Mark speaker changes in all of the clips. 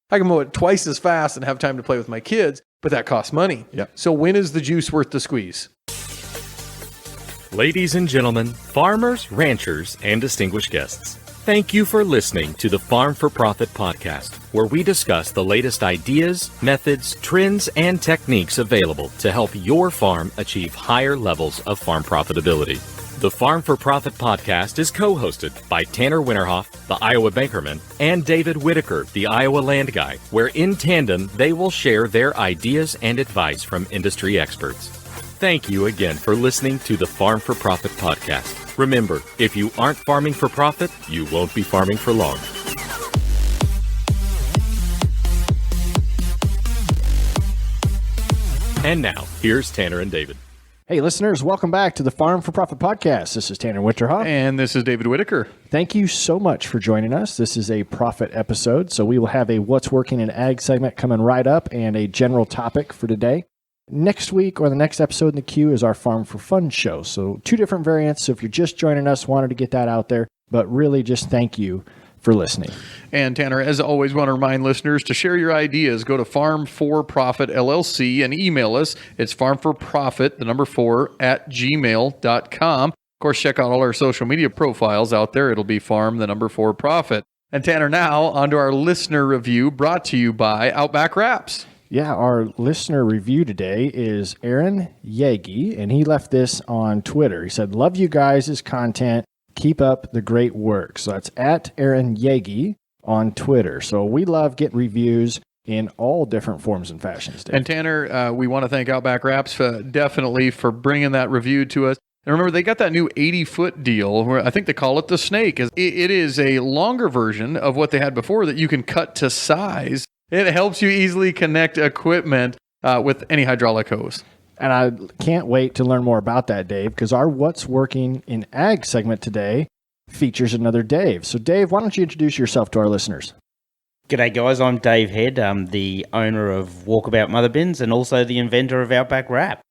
Speaker 1: I can mow it twice as fast and have time to play with my kids, but that costs money.
Speaker 2: Yep.
Speaker 1: So when is the juice worth the squeeze?
Speaker 3: Ladies and gentlemen, farmers, ranchers, and distinguished guests, thank you for listening to the Farm4Profit podcast, where we discuss the latest ideas, methods, trends, and techniques available to help your farm achieve higher levels of farm profitability. The Farm4Profit podcast is co-hosted by Tanner Winterhoff, the Iowa Bankerman, and David Whitaker, the Iowa Land Guy, where in tandem they will share their ideas and advice from industry experts. Thank you again for listening to the Farm4Profit podcast. Remember, if you aren't farming for profit, you won't be farming for long. And now, here's Tanner and David.
Speaker 2: Hey, listeners, welcome back to the Farm4Profit podcast. This is Tanner Winterhoff.
Speaker 1: And this is David Whitaker.
Speaker 2: Thank you so much for joining us. This is a profit episode, so we will have a What's Working in Ag segment coming right up and a general topic for today. Next week, or the next episode in the queue, is our Farm for Fun show. So 2 different variants. So if you're just joining us, wanted to get that out there. But really just thank you for listening.
Speaker 1: And Tanner, as always, want to remind listeners to share your ideas. Go to Farm4Profit LLC and email us. It's Farm4Profit, the number 4, at gmail.com. Of course, check out all our social media profiles out there. It'll be Farm, the number 4 Profit. And Tanner, now on to our listener review brought to you by Outback Wraps.
Speaker 2: Yeah, our listener review today is Aaron Yagi, and he left this on Twitter. He said, "Love you guys' content. Keep up the great work." So that's at Aaron Yagi on Twitter. So we love getting reviews in all different forms and fashions, Dave.
Speaker 1: And Tanner, we want to thank Outback Wraps definitely for bringing that review to us. And remember, they got that new 80-foot deal where I think they call it the snake. It is a longer version of what they had before that you can cut to size. It helps you easily connect equipment with any hydraulic hose.
Speaker 2: And I can't wait to learn more about that, Dave, because our What's Working in Ag segment today features another Dave. So, Dave, why don't you introduce yourself to our listeners?
Speaker 4: G'day, guys. I'm Dave Head. I'm the owner of Walkabout Mother Bins and also the inventor of Outback Wrap.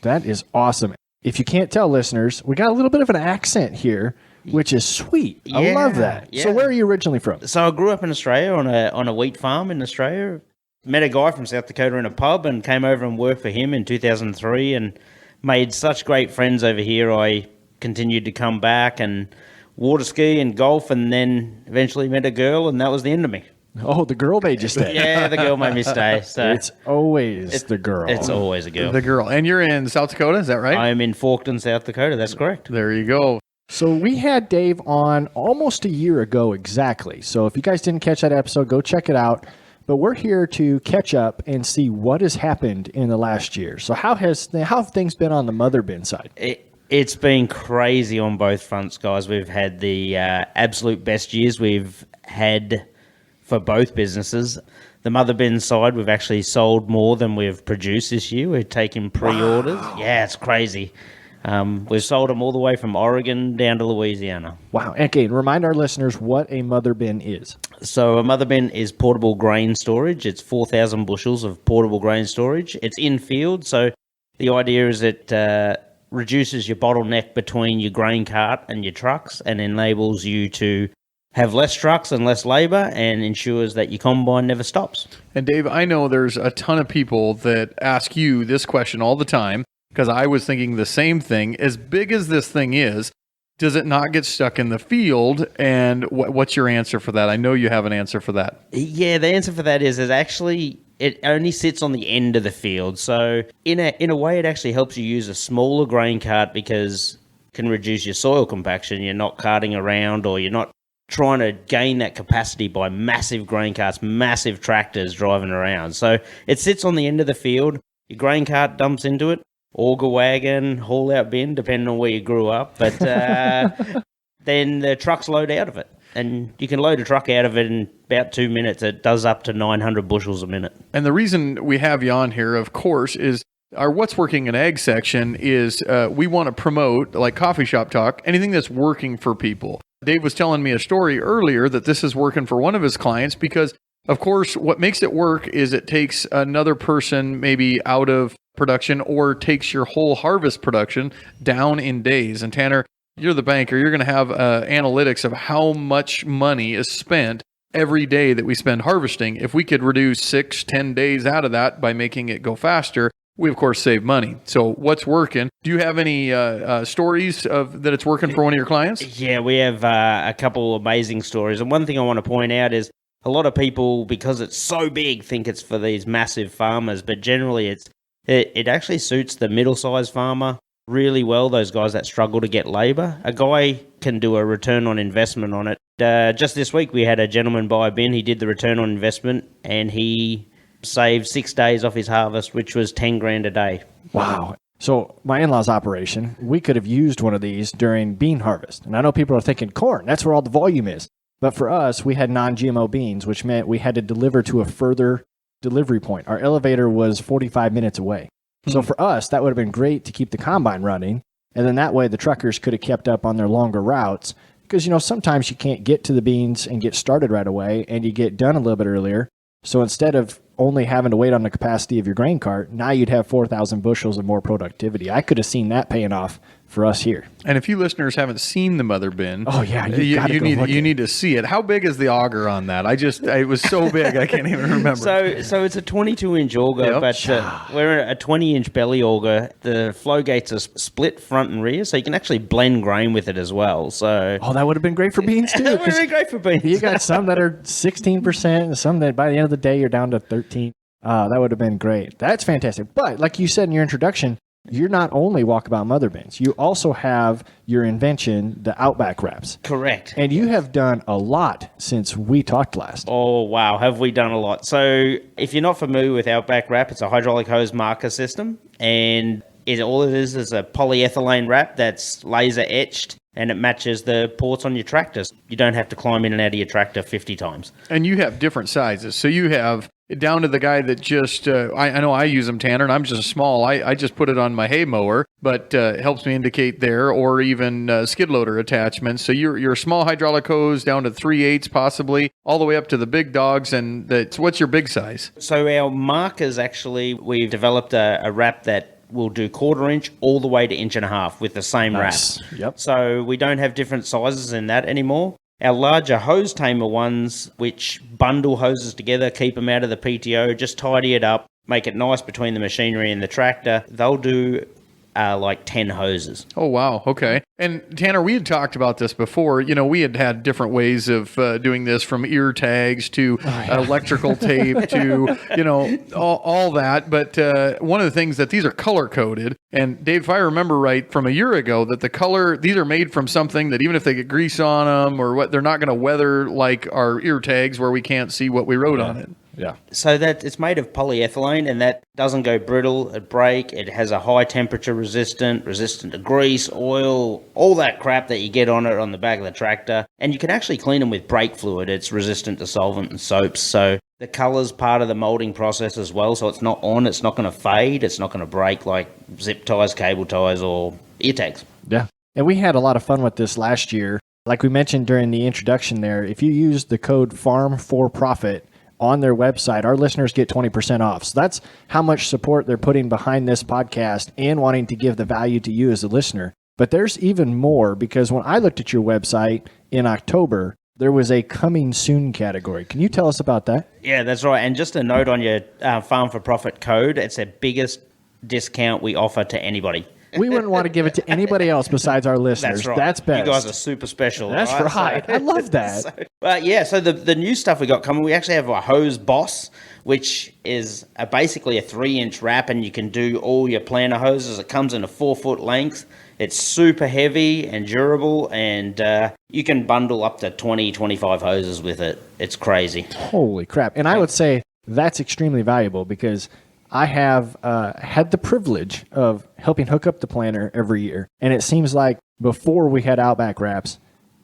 Speaker 2: That is awesome. If you can't tell, listeners, we got a little bit of an accent here, which is sweet. I love that.
Speaker 4: Yeah.
Speaker 2: So where are you originally from?
Speaker 4: So I grew up in Australia on a wheat farm in Australia. Met a guy from South Dakota in a pub and came over and worked for him in 2003 and made such great friends over here. I continued to come back and water ski and golf, and then eventually met a girl, and that was the end of me.
Speaker 2: Oh, the girl made you stay.
Speaker 4: Yeah, the girl made me stay. So
Speaker 2: It's always the girl.
Speaker 4: It's always a girl.
Speaker 1: The girl. And you're in South Dakota, is that right?
Speaker 4: I am in Forkton, South Dakota. That's correct.
Speaker 1: There you go.
Speaker 2: So we had Dave on almost a year ago exactly. So if you guys didn't catch that episode, go check it out. But we're here to catch up and see what has happened in the last year. So how have things been on the mother bin side?
Speaker 4: It's been crazy on both fronts, guys. We've had the absolute best years we've had for both businesses. The mother bin side, we've actually sold more than we've produced this year. We're taking pre-orders. Wow. Yeah, it's crazy. We've sold them all the way from Oregon down to Louisiana.
Speaker 2: Wow. Okay, remind our listeners what a mother bin is.
Speaker 4: So a mother bin is portable grain storage. It's 4,000 bushels of portable grain storage. It's in field, so the idea is it reduces your bottleneck between your grain cart and your trucks and enables you to have less trucks and less labor and ensures that your combine never stops.
Speaker 1: And Dave, I know there's a ton of people that ask you this question all the time, because I was thinking the same thing. As big as this thing is, does it not get stuck in the field? And what's your answer for that? I know you have an answer for that.
Speaker 4: Yeah, the answer for that is actually it only sits on the end of the field. So in a way, it actually helps you use a smaller grain cart because it can reduce your soil compaction. You're not carting around, or you're not trying to gain that capacity by massive grain carts, massive tractors driving around. So it sits on the end of the field. Your grain cart dumps into it. Auger wagon, haul-out bin, depending on where you grew up. But then the trucks load out of it. And you can load a truck out of it in about 2 minutes. It does up to 900 bushels a minute.
Speaker 1: And the reason we have you on here, of course, is our What's Working in Ag section is we want to promote, like coffee shop talk, anything that's working for people. Dave was telling me a story earlier that this is working for one of his clients because, of course, what makes it work is it takes another person maybe out of production or takes your whole harvest production down in days. And Tanner, you're the banker. You're going to have analytics of how much money is spent every day that we spend harvesting, if we could reduce 6-10 days out of that by making it go faster, we of course save money. So what's working? Do you have any stories of that it's working for one of your clients?
Speaker 4: Yeah, we have a couple amazing stories. And one thing I want to point out is a lot of people, because it's so big, think it's for these massive farmers, but generally it actually suits the middle-sized farmer really well, those guys that struggle to get labor. A guy can do a return on investment on it. Just this week, we had a gentleman buy a bin. He did the return on investment, and he saved 6 days off his harvest, which was 10 grand a day.
Speaker 2: Wow. So my in-laws operation, we could have used one of these during bean harvest. And I know people are thinking corn, that's where all the volume is. But for us, we had non-GMO beans, which meant we had to deliver to a further delivery point. Our elevator was 45 minutes away. So for us, that would have been great to keep the combine running. And then that way the truckers could have kept up on their longer routes. Because, sometimes you can't get to the beans and get started right away, and you get done a little bit earlier. So instead of only having to wait on the capacity of your grain cart, now you'd have 4,000 bushels of more productivity. I could have seen that paying off for us here.
Speaker 1: And if you listeners haven't seen the mother bin,
Speaker 2: oh yeah,
Speaker 1: you need to see it. How big is the auger on that? It was so big I can't even remember.
Speaker 4: So it's a 22-inch auger, but we're a 20-inch belly auger. The flow gates are split front and rear, so you can actually blend grain with it as well. So
Speaker 2: that would have been great for beans too.
Speaker 4: That would have been great for beans.
Speaker 2: You got some that are 16%, and some that by the end of the day you're down to 13. That would have been great. That's fantastic. But like you said in your introduction, you're not only Walkabout Mother Bins, you also have your invention, the Outback Wraps.
Speaker 4: Correct.
Speaker 2: And you have done a lot since we talked last.
Speaker 4: Oh, wow. Have we done a lot? So if you're not familiar with Outback Wrap, it's a hydraulic hose marker system. And all it is a polyethylene wrap that's laser etched, and it matches the ports on your tractors. You don't have to climb in and out of your tractor 50 times.
Speaker 1: And you have different sizes. So you have down to the guy that just, I know I use them, Tanner, and I'm just a small. I just put it on my hay mower, but it helps me indicate there, or even skid loader attachments. So you're a small hydraulic hose down to 3/8 possibly, all the way up to the big dogs. And what's your big size?
Speaker 4: So our markers, actually, we've developed a wrap that will do 1/4 inch all the way to 1.5 inch with the same wrap.
Speaker 2: Yep.
Speaker 4: So we don't have different sizes in that anymore. Our larger hose tamer ones, which bundle hoses together, keep them out of the PTO, just tidy it up, make it nice between the machinery and the tractor, they'll do like 10 hoses.
Speaker 1: Oh, wow. Okay. And Tanner, we had talked about this before. We had different ways of doing this, from ear tags to electrical tape to, all that. But one of the things that these are color coded. And Dave, if I remember right from a year ago, that these are made from something that even if they get grease on them or what, they're not going to weather like our ear tags where we can't see what we wrote on it.
Speaker 2: Yeah.
Speaker 4: So that it's made of polyethylene, and that doesn't go brittle, it break. It has a high temperature resistant to grease, oil, all that crap that you get on it on the back of the tractor. And you can actually clean them with brake fluid. It's resistant to solvent and soaps. So the color's part of the molding process as well. So it's not going to fade. It's not going to break like zip ties, cable ties, or ear tags.
Speaker 2: Yeah. And we had a lot of fun with this last year. Like we mentioned during the introduction there, if you use the code Farm4Profit on their website, our listeners get 20% off. So that's how much support they're putting behind this podcast and wanting to give the value to you as a listener. But there's even more, because when I looked at your website in October, there was a coming soon category. Can you tell us about that?
Speaker 4: Yeah, that's right. And just a note on your Farm4Profit code, it's the biggest discount we offer to anybody.
Speaker 2: We wouldn't want to give it to anybody else besides our listeners.
Speaker 4: That's right.
Speaker 2: That's best.
Speaker 4: You guys are super special.
Speaker 2: That's right. I love that.
Speaker 4: So the new stuff we got coming, we actually have a hose boss, which is basically a 3-inch wrap, and you can do all your planter hoses. It comes in a 4-foot length. It's super heavy and durable, and you can bundle up to 20, 25 hoses with it. It's crazy.
Speaker 2: Holy crap. And I would say that's extremely valuable, because I have had the privilege of helping hook up the planter every year. And it seems like before we had Outback Wraps,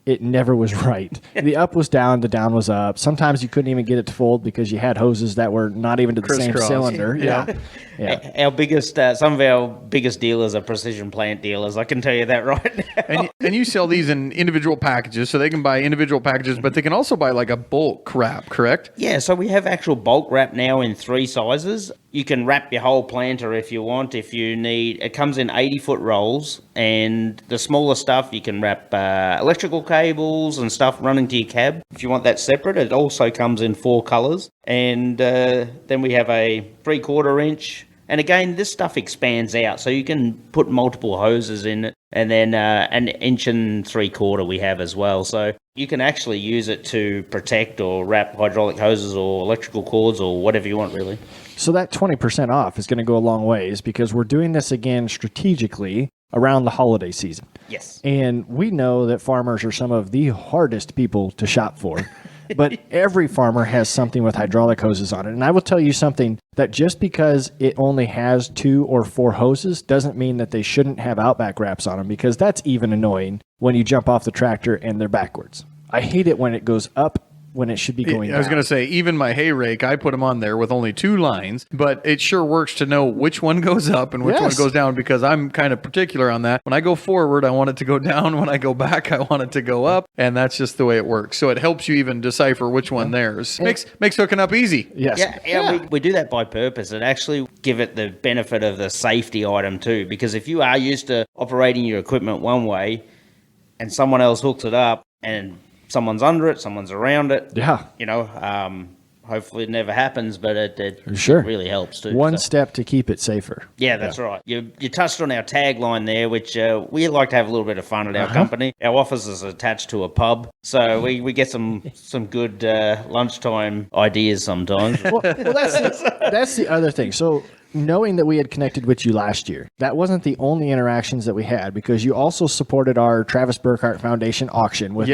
Speaker 2: it never was right. The up was down, the down was up. Sometimes you couldn't even get it to fold because you had hoses that were not even to the same cylinder. Yeah. Yeah.
Speaker 4: Our biggest, some of our biggest dealers are precision plant dealers. I can tell you that right now.
Speaker 1: And you sell these in individual packages, so they can buy individual packages, but they can also buy like a bulk wrap, correct?
Speaker 4: Yeah, so we have actual bulk wrap now in 3 sizes. You can wrap your whole planter if you want. If you need, it comes in 80-foot rolls, and the smaller stuff you can wrap electrical cables and stuff running to your cab. If you want that separate, it also comes in 4 colors. And then we have a 3/4 inch. And again, this stuff expands out, so you can put multiple hoses in it. And then an 1 3/4 we have as well. So you can actually use it to protect or wrap hydraulic hoses or electrical cords or whatever you want, really.
Speaker 2: So that 20% off is going to go a long ways because we're doing this again strategically around the holiday season.
Speaker 4: Yes.
Speaker 2: And we know that farmers are some of the hardest people to shop for. But every farmer has something with hydraulic hoses on it. And I will tell you something, that just because it only has 2 or 4 hoses doesn't mean that they shouldn't have Outback Wraps on them, because that's even annoying when you jump off the tractor and they're backwards. I hate it when it goes up when it should be going down.
Speaker 1: I was going to say, even my hay rake, I put them on there with only 2 lines, but it sure works to know which one goes up and which one goes down, because I'm kind of particular on that. When I go forward, I want it to go down. When I go back, I want it to go up, and that's just the way it works. So it helps you even decipher which one theirs. Makes hooking up easy.
Speaker 2: Yes.
Speaker 4: Yeah. We do that by purpose and actually give it the benefit of the safety item too, because if you are used to operating your equipment one way and someone else hooks it up and someone's under it, someone's around it.
Speaker 2: Yeah.
Speaker 4: Hopefully it never happens, but it
Speaker 2: Sure.
Speaker 4: really helps too.
Speaker 2: One step to keep it safer.
Speaker 4: Yeah, that's right. You touched on our tagline there, which we like to have a little bit of fun at our company. Our office is attached to a pub, so we get some good lunchtime ideas sometimes.
Speaker 2: Well, that's the other thing. So knowing that we had connected with you last year, that wasn't the only interactions that we had, because you also supported our Travis Burkhardt Foundation auction with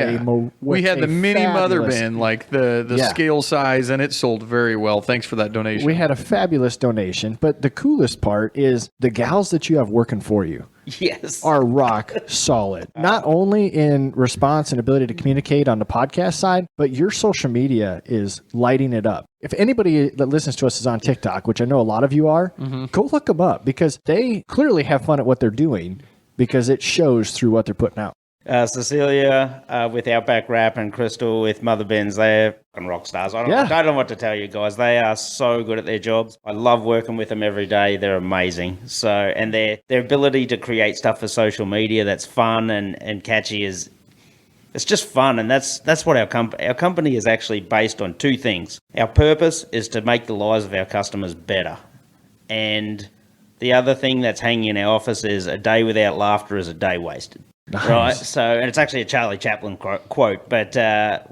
Speaker 1: we had the mini mother
Speaker 2: fabulous-
Speaker 1: bin, like the scale size, and it sold very well. Thanks for that donation.
Speaker 2: We had a fabulous donation, but the coolest part is the gals that you have working for you
Speaker 4: Yes.
Speaker 2: are rock solid. Not only in response and ability to communicate on the podcast side, but your social media is lighting it up. If anybody that listens to us is on TikTok, which I know a lot of you are, go look them up, because they clearly have fun at what they're doing, because it shows through what they're putting out.
Speaker 4: Cecilia with Outback Wrap and Crystal with Mother Bins, they're fucking rock stars. I don't know what to tell you guys. They are so good at their jobs. I love working with them every day. They're amazing. So, and their ability to create stuff for social media that's fun and catchy is, it's just fun. And that's what our company is actually based on 2 things. Our purpose is to make the lives of our customers better. And the other thing that's hanging in our office is, a day without laughter is a day wasted.
Speaker 2: Nice.
Speaker 4: Right, so, and it's actually a Charlie Chaplin quote, but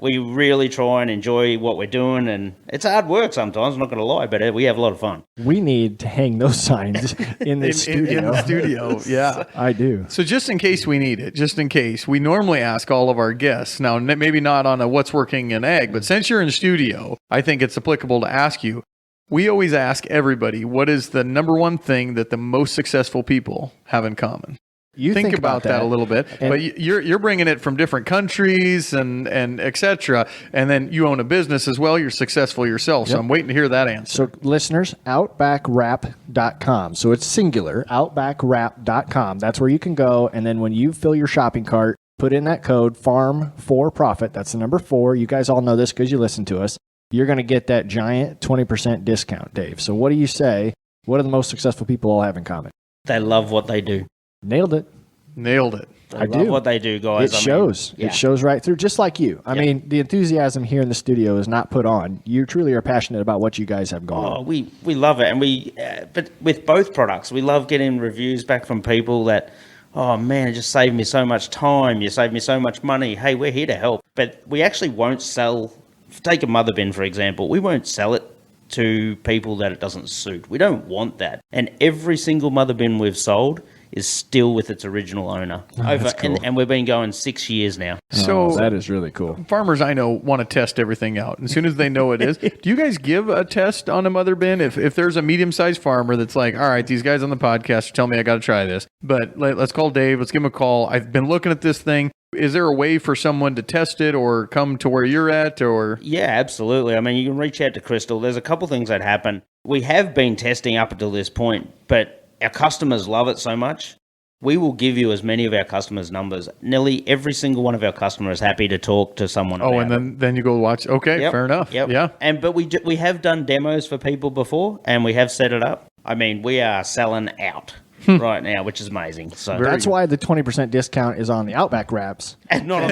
Speaker 4: we really try and enjoy what we're doing, and it's hard work sometimes, I'm not going to lie, but we have a lot of fun.
Speaker 2: We need to hang those signs in the studio.
Speaker 1: In the studio, yeah.
Speaker 2: I do.
Speaker 1: So just in case we need it, just in case, we normally ask all of our guests, now maybe not on a what's working in ag, but since you're in studio, I think it's applicable to ask you. We always ask everybody, what is the number one thing that the most successful people have in common?
Speaker 2: You
Speaker 1: think about that a little bit, but you're bringing it from different countries and et cetera. And then you own a business as well. You're successful yourself. So I'm waiting to hear that answer.
Speaker 2: So listeners, outbackwrap.com. So it's singular, outbackwrap.com. That's where you can go. And then when you fill your shopping cart, put in that code Farm4Profit. That's the number 4. You guys all know this because you listen to us. You're going to get that giant 20% discount, Dave. So what do you say? What do the most successful people all have in common?
Speaker 4: They love what they do.
Speaker 2: Nailed it.
Speaker 4: I love what they do, guys.
Speaker 2: It shows. It shows right through, just like you. I mean, the enthusiasm here in the studio is not put on. You truly are passionate about what you guys have going on.
Speaker 4: We love it. And but with both products, we love getting reviews back from people that, oh man, it just saved me so much time. You saved me so much money. Hey, we're here to help. But we actually won't sell, take a mother bin, for example. We won't sell it to people that it doesn't suit. We don't want that. And every single mother bin we've sold is still with its original owner.
Speaker 2: That's cool.
Speaker 4: And we've been going 6 years now.
Speaker 1: So
Speaker 2: that is really cool.
Speaker 1: Farmers I know want to test everything out. And as soon as they know it is, do you guys give a test on a mother bin? If there's a medium-sized farmer that's like, all right, these guys on the podcast tell me I got to try this, but let's call Dave. Let's give him a call. I've been looking at this thing. Is there a way for someone to test it or come to where you're at? Or
Speaker 4: Yeah, absolutely. I mean, you can reach out to Crystal. There's a couple things that happen. We have been testing up until this point, but our customers love it so much. We will give you as many of our customers' numbers. Nearly every single one of our customers is happy to talk to someone about
Speaker 1: and then you go watch. Okay,
Speaker 4: Yep,
Speaker 1: fair enough.
Speaker 4: Yep.
Speaker 1: Yeah.
Speaker 4: But we have done demos for people before, and we have set it up. I mean, we are selling out right now, which is amazing. So
Speaker 2: That's why the 20% discount is on the Outback Wraps.
Speaker 4: not on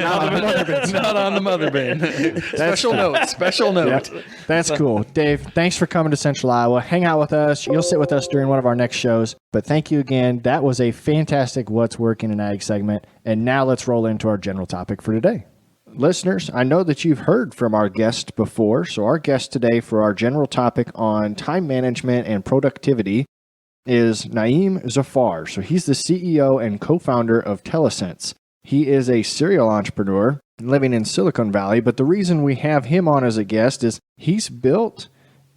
Speaker 1: Not on the mother bin. Special note. Special note.
Speaker 2: Yep. That's cool. Dave, thanks for coming to Central Iowa. Hang out with us. You'll sit with us during one of our next shows. But thank you again. That was a fantastic What's Working in Ag segment. And now let's roll into our general topic for today. Listeners, I know that you've heard from our guest before. So our guest today for our general topic on time management and productivity is Naeem Zafar. So he's the CEO and co-founder of Telesense. He is a serial entrepreneur living in Silicon Valley, but the reason we have him on as a guest is he's built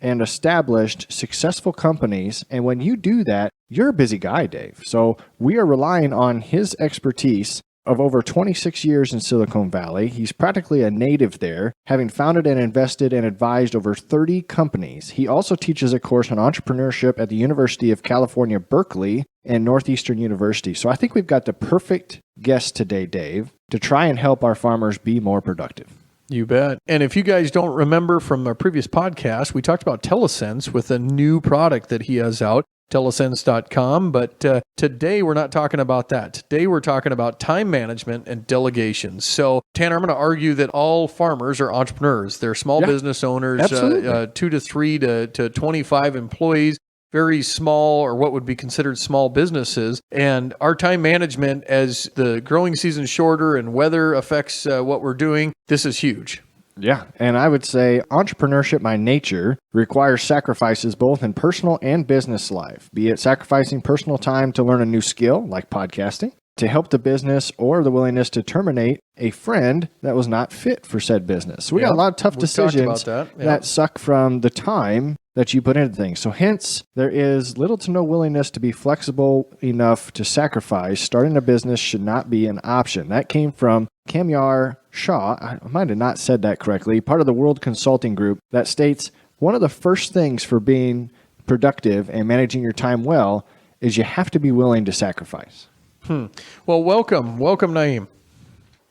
Speaker 2: and established successful companies, and when you do that, you're a busy guy, Dave. So we are relying on his expertise of over 26 years in Silicon Valley. He's practically a native there, having founded and invested and advised over 30 companies. He also teaches a course on entrepreneurship at the University of California, Berkeley, and Northeastern University. So I think we've got the perfect guest today, Dave, to try and help our farmers be more productive.
Speaker 1: You bet. And if you guys don't remember from our previous podcast, we talked about Telesense with a new product that he has out, telesense.com. But today we're not talking about that. Today we're talking about time management and delegation. So, Tanner, I'm going to argue that all farmers are entrepreneurs. They're small business owners, 2 to 3 to 25 employees, very small or what would be considered small businesses. And our time management, as the growing season is shorter and weather affects what we're doing, this is huge.
Speaker 2: Yeah, and I would say entrepreneurship by nature requires sacrifices both in personal and business life, be it sacrificing personal time to learn a new skill, like podcasting, to help the business, or the willingness to terminate a friend that was not fit for said business. So we got a lot of tough decisions that suck from the time that you put into things. So hence, there is little to no willingness to be flexible enough to sacrifice. Starting a business should not be an option. That came from Kamyar Shah. I might have not said that correctly. Part of the World Consulting Group that states one of the first things for being productive and managing your time well is you have to be willing to sacrifice.
Speaker 1: Well, welcome, Naeem.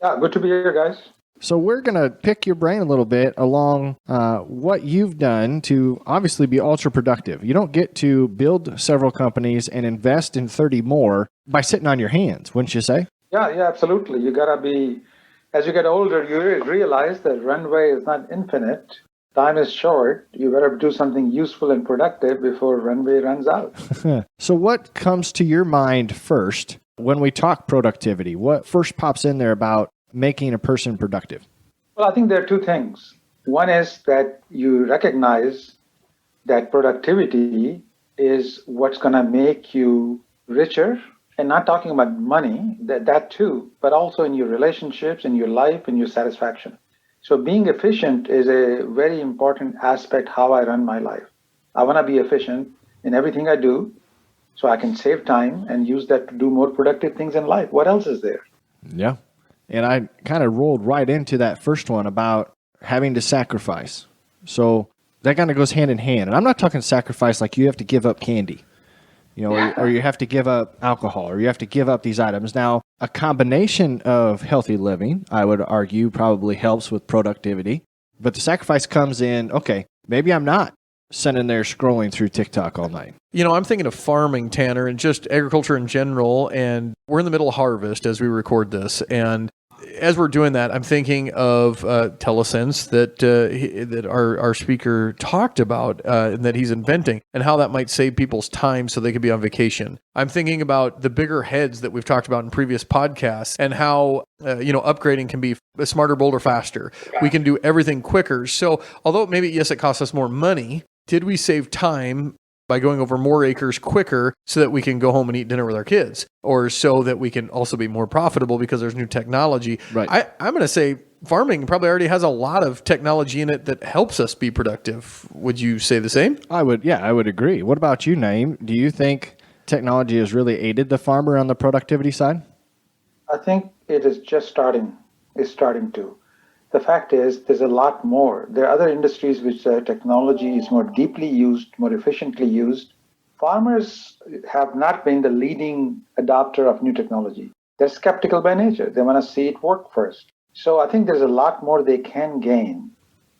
Speaker 5: Yeah, good to be here, guys.
Speaker 2: So we're going to pick your brain a little bit along what you've done to obviously be ultra productive. You don't get to build several companies and invest in 30 more by sitting on your hands, wouldn't you say?
Speaker 5: Yeah, absolutely. You got to be, as you get older, you realize that runway is not infinite. Time is short. You better do something useful and productive before runway runs out.
Speaker 2: So what comes to your mind first when we talk productivity? What first pops in there about making a person productive?
Speaker 5: Well, I think there are two things. One is that you recognize that productivity is what's going to make you richer, and not talking about money, that too, but also in your relationships, in your life, in your satisfaction. So being efficient is a very important aspect how I run my life. I want to be efficient in everything I do so I can save time and use that to do more productive things in life. What else is there?
Speaker 2: Yeah. And I kind of rolled right into that first one about having to sacrifice. So that kind of goes hand in hand. And I'm not talking sacrifice like you have to give up candy, or you have to give up alcohol, or you have to give up these items. Now, a combination of healthy living, I would argue, probably helps with productivity. But the sacrifice comes in, okay, maybe I'm not sitting there scrolling through TikTok all night.
Speaker 1: I'm thinking of farming, Tanner, and just agriculture in general. And we're in the middle of harvest as we record this. And as we're doing that, I'm thinking of Telesense that our speaker talked about and that he's inventing, and how that might save people's time so they could be on vacation. I'm thinking about the bigger heads that we've talked about in previous podcasts, and how upgrading can be smarter, bolder, faster. We can do everything quicker. So although maybe, yes, it costs us more money, did we save time by going over more acres quicker so that we can go home and eat dinner with our kids, or so that we can also be more profitable because there's new technology?
Speaker 2: Right.
Speaker 1: I'm going to say farming probably already has a lot of technology in it that helps us be productive. Would you say the same?
Speaker 2: I would agree. What about you, Naeem? Do you think technology has really aided the farmer on the productivity side?
Speaker 5: I think it is just starting. It's starting to. The fact is, there's a lot more. There are other industries which technology is more deeply used, more efficiently used. Farmers have not been the leading adopter of new technology. They're skeptical by nature. They want to see it work first. So I think there's a lot more they can gain.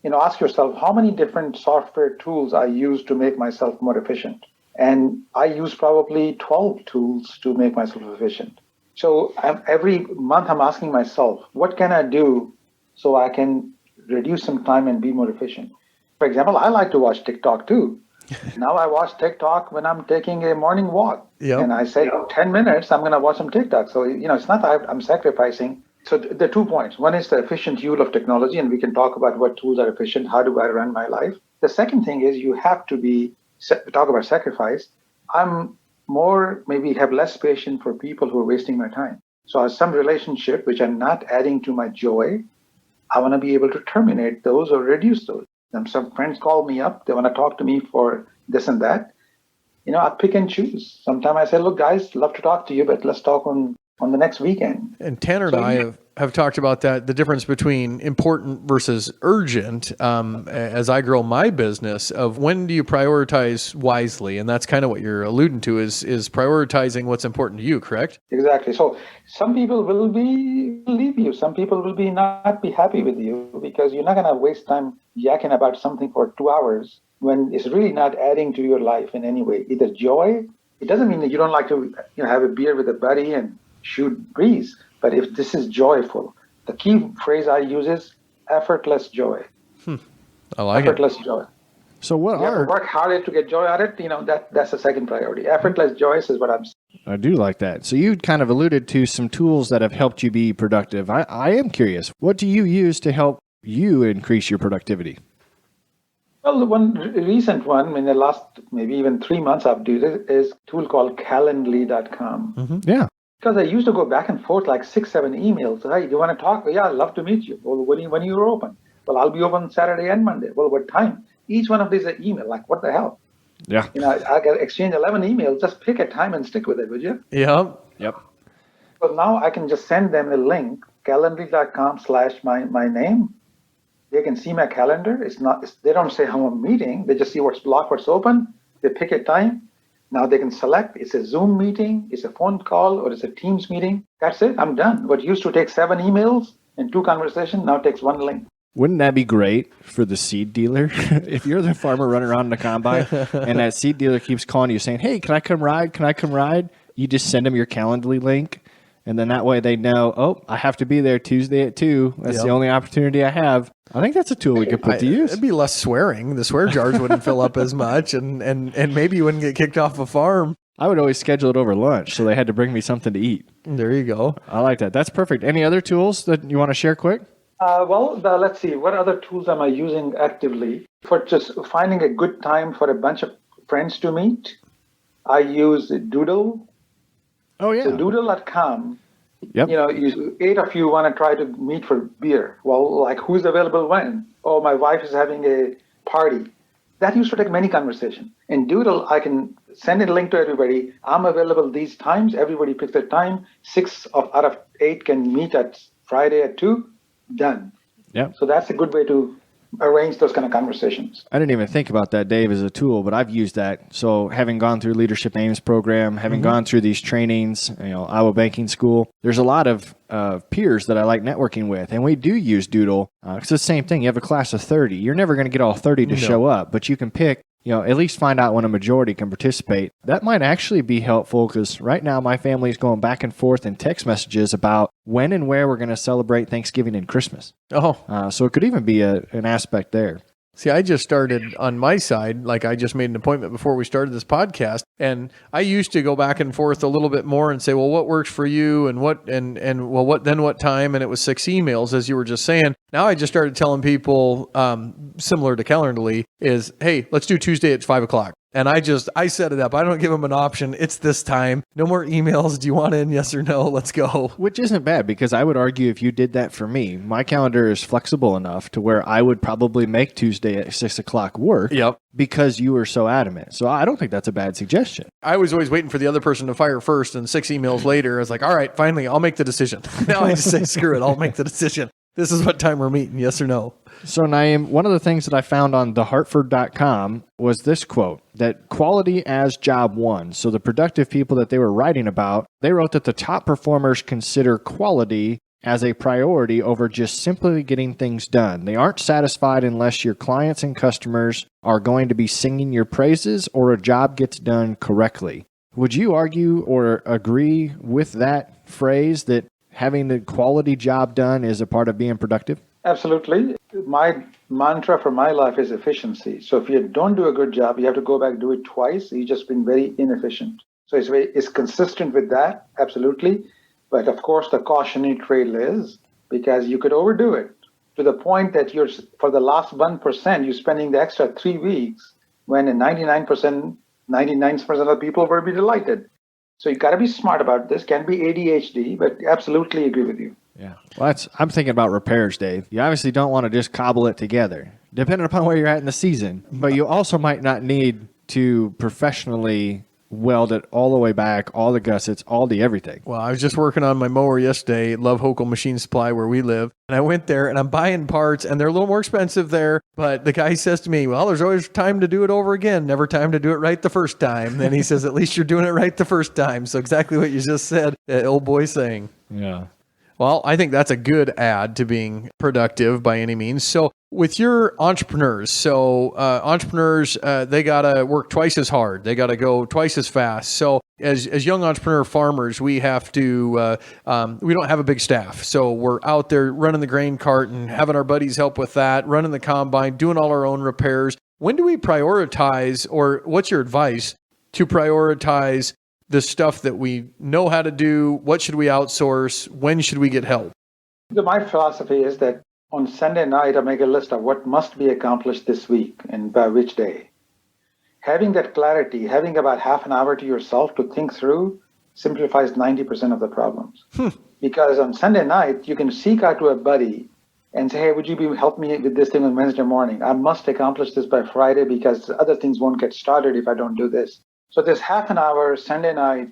Speaker 5: Ask yourself, how many different software tools I use to make myself more efficient? And I use probably 12 tools to make myself efficient. So every month I'm asking myself, what can I do so I can reduce some time and be more efficient? For example, I like to watch TikTok too. Now I watch TikTok when I'm taking a morning walk.
Speaker 1: Yep.
Speaker 5: And I say, 10 minutes, I'm going to watch some TikTok. So, it's not that I'm sacrificing. So there are 2 points. One is the efficient use of technology, and we can talk about what tools are efficient. How do I run my life? The second thing is you have to talk about sacrifice. I'm maybe have less patience for people who are wasting my time. So as some relationship which are not adding to my joy, I want to be able to terminate those or reduce those. And some friends call me up. They want to talk to me for this and that. I pick and choose. Sometimes I say, look, guys, love to talk to you, but let's talk on the next weekend.
Speaker 1: And Tanner and I have talked about that, the difference between important versus urgent, as I grow my business, of when do you prioritize wisely? And that's kind of what you're alluding to is prioritizing what's important to you, correct?
Speaker 5: Exactly. So some people will leave you. Some people will not be happy with you because you're not going to waste time yakking about something for 2 hours when it's really not adding to your life in any way. Either joy, it doesn't mean that you don't like to have a beer with a buddy and shoot breeze. But if this is joyful, the key phrase I use is effortless joy.
Speaker 1: I like
Speaker 5: effortless joy.
Speaker 2: So what
Speaker 5: you have to work harder to get joy out of it. That's the second priority. Effortless joy is what I'm saying.
Speaker 2: I do like that. So you kind of alluded to some tools that have helped you be productive. I am curious. What do you use to help you increase your productivity?
Speaker 5: Well, the one recent one in the last maybe even 3 months I've used it is a tool called Calendly.com.
Speaker 2: Mm-hmm. Yeah.
Speaker 5: Because I used to go back and forth like 6-7 emails. Hey, do you want to talk? Yeah, I'd love to meet you. Well, when you're open? Well, I'll be open Saturday and Monday. Well, what time? Each one of these is an email. Like, what the hell?
Speaker 2: Yeah.
Speaker 5: I got exchange 11 emails. Just pick a time and stick with it, would you?
Speaker 1: Yep.
Speaker 5: So now I can just send them a link, calendly.com/my name. They can see my calendar. They don't say how I'm meeting. They just see what's blocked, what's open. They pick a time. Now they can select, it's a Zoom meeting, it's a phone call, or it's a Teams meeting. That's it, I'm done. What used to take 7 emails and 2 conversations now takes 1 link.
Speaker 2: Wouldn't that be great for the seed dealer? If you're the farmer running around in the combine and that seed dealer keeps calling you saying, hey, can I come ride? Can I come ride? You just send them your Calendly link. And then that way they know, I have to be there Tuesday at 2. That's the only opportunity I have. I think that's a tool we could put to use.
Speaker 1: It'd be less swearing. The swear jars wouldn't fill up as much, and maybe you wouldn't get kicked off a farm.
Speaker 2: I would always schedule it over lunch, so they had to bring me something to eat.
Speaker 1: There you go.
Speaker 2: I like that. That's perfect. Any other tools that you want to share quick?
Speaker 5: Let's see. What other tools am I using actively? For just finding a good time for a bunch of friends to meet, I use Doodle.
Speaker 2: Oh, yeah.
Speaker 5: So Doodle.com.
Speaker 2: Yep.
Speaker 5: 8 of you want to try to meet for beer. Well, like, who's available when? Oh, my wife is having a party. That used to take many conversations. In Doodle, I can send a link to everybody. I'm available these times. Everybody picks their time. 6 out of 8 can meet at Friday at 2. Done.
Speaker 2: Yep.
Speaker 5: So that's a good way to arrange those kind of conversations.
Speaker 2: I didn't even think about that, Dave, as a tool, but I've used that. So having gone through Leadership Aims program, having gone through these trainings, Iowa Banking School, there's a lot of peers that I like networking with, and we do use Doodle. It's the same thing. You have a class of 30. You're never going to get all 30 to show up, but you can pick, at least find out when a majority can participate. That might actually be helpful because right now my family is going back and forth in text messages about when and where we're going to celebrate Thanksgiving and Christmas. So it could even be an aspect there.
Speaker 1: See, I just started on my side, like I just made an appointment before we started this podcast, and I used to go back and forth a little bit more and say, well, what works for you and what time? And it was 6 emails, as you were just saying. Now I just started telling people, similar to Calendly, is, hey, let's do Tuesday at 5 o'clock.
Speaker 6: And I set it up. I don't give them an option. It's this time. No more emails. Do you want in? Yes or no? Let's go.
Speaker 2: Which isn't bad, because I would argue if you did that for me, my calendar is flexible enough to where I would probably make Tuesday at 6 o'clock work.
Speaker 6: Yep.
Speaker 2: Because you were so adamant. So I don't think that's a bad suggestion.
Speaker 1: I was always waiting for the other person to fire first, and 6 emails later, I was like, all right, finally, I'll make the decision. Now I just say, screw it, I'll make the decision. This is what time we're meeting, yes or no?
Speaker 2: So Naeem, one of the things that I found on thehartford.com was this quote, that quality as job one. So the productive people that they were writing about, they wrote that the top performers consider quality as a priority over just simply getting things done. They aren't satisfied unless your clients and customers are going to be singing your praises or a job gets done correctly. Would you argue or agree with that phrase, that having the quality job done is a part of being productive?
Speaker 5: Absolutely. My mantra for my life is efficiency. So if you don't do a good job, you have to go back and do it twice. You've just been very inefficient. So it's consistent with that, absolutely. But of course, the cautionary trail is because you could overdo it to the point that you're, for the last 1%, you're spending the extra 3 weeks when 99% of the people will be delighted. So you got to be smart about this. Can be ADHD, but absolutely agree with you.
Speaker 2: Yeah. Well, I'm thinking about repairs, Dave. You obviously don't want to just cobble it together, depending upon where you're at in the season. But you also might not need to professionally weld it all the way back, all the gussets, all the everything.
Speaker 1: Well, I was just working on my mower yesterday at Love Hokel Machine Supply where we live. And I went there and I'm buying parts and they're a little more expensive there. But the guy says to me, well, there's always time to do it over again. Never time to do it right the first time. Then he says, at least you're doing it right the first time. So exactly what you just said, old boy saying.
Speaker 2: Yeah.
Speaker 1: Well, I think that's a good add to being productive by any means. So with your entrepreneurs, they got to work twice as hard. They got to go twice as fast. So as young entrepreneur farmers, we have to, we don't have a big staff. So we're out there running the grain cart and having our buddies help with that, running the combine, doing all our own repairs. When do we prioritize, or what's your advice to prioritize the stuff that we know how to do? What should we outsource? When should we get help?
Speaker 5: My philosophy is that on Sunday night, I make a list of what must be accomplished this week and by which day. Having that clarity, having about half an hour to yourself to think through, simplifies 90% of the problems. Because on Sunday night, you can seek out to a buddy and say, hey, would you help me with this thing on Wednesday morning? I must accomplish this by Friday because other things won't get started if I don't do this. So this half an hour Sunday night,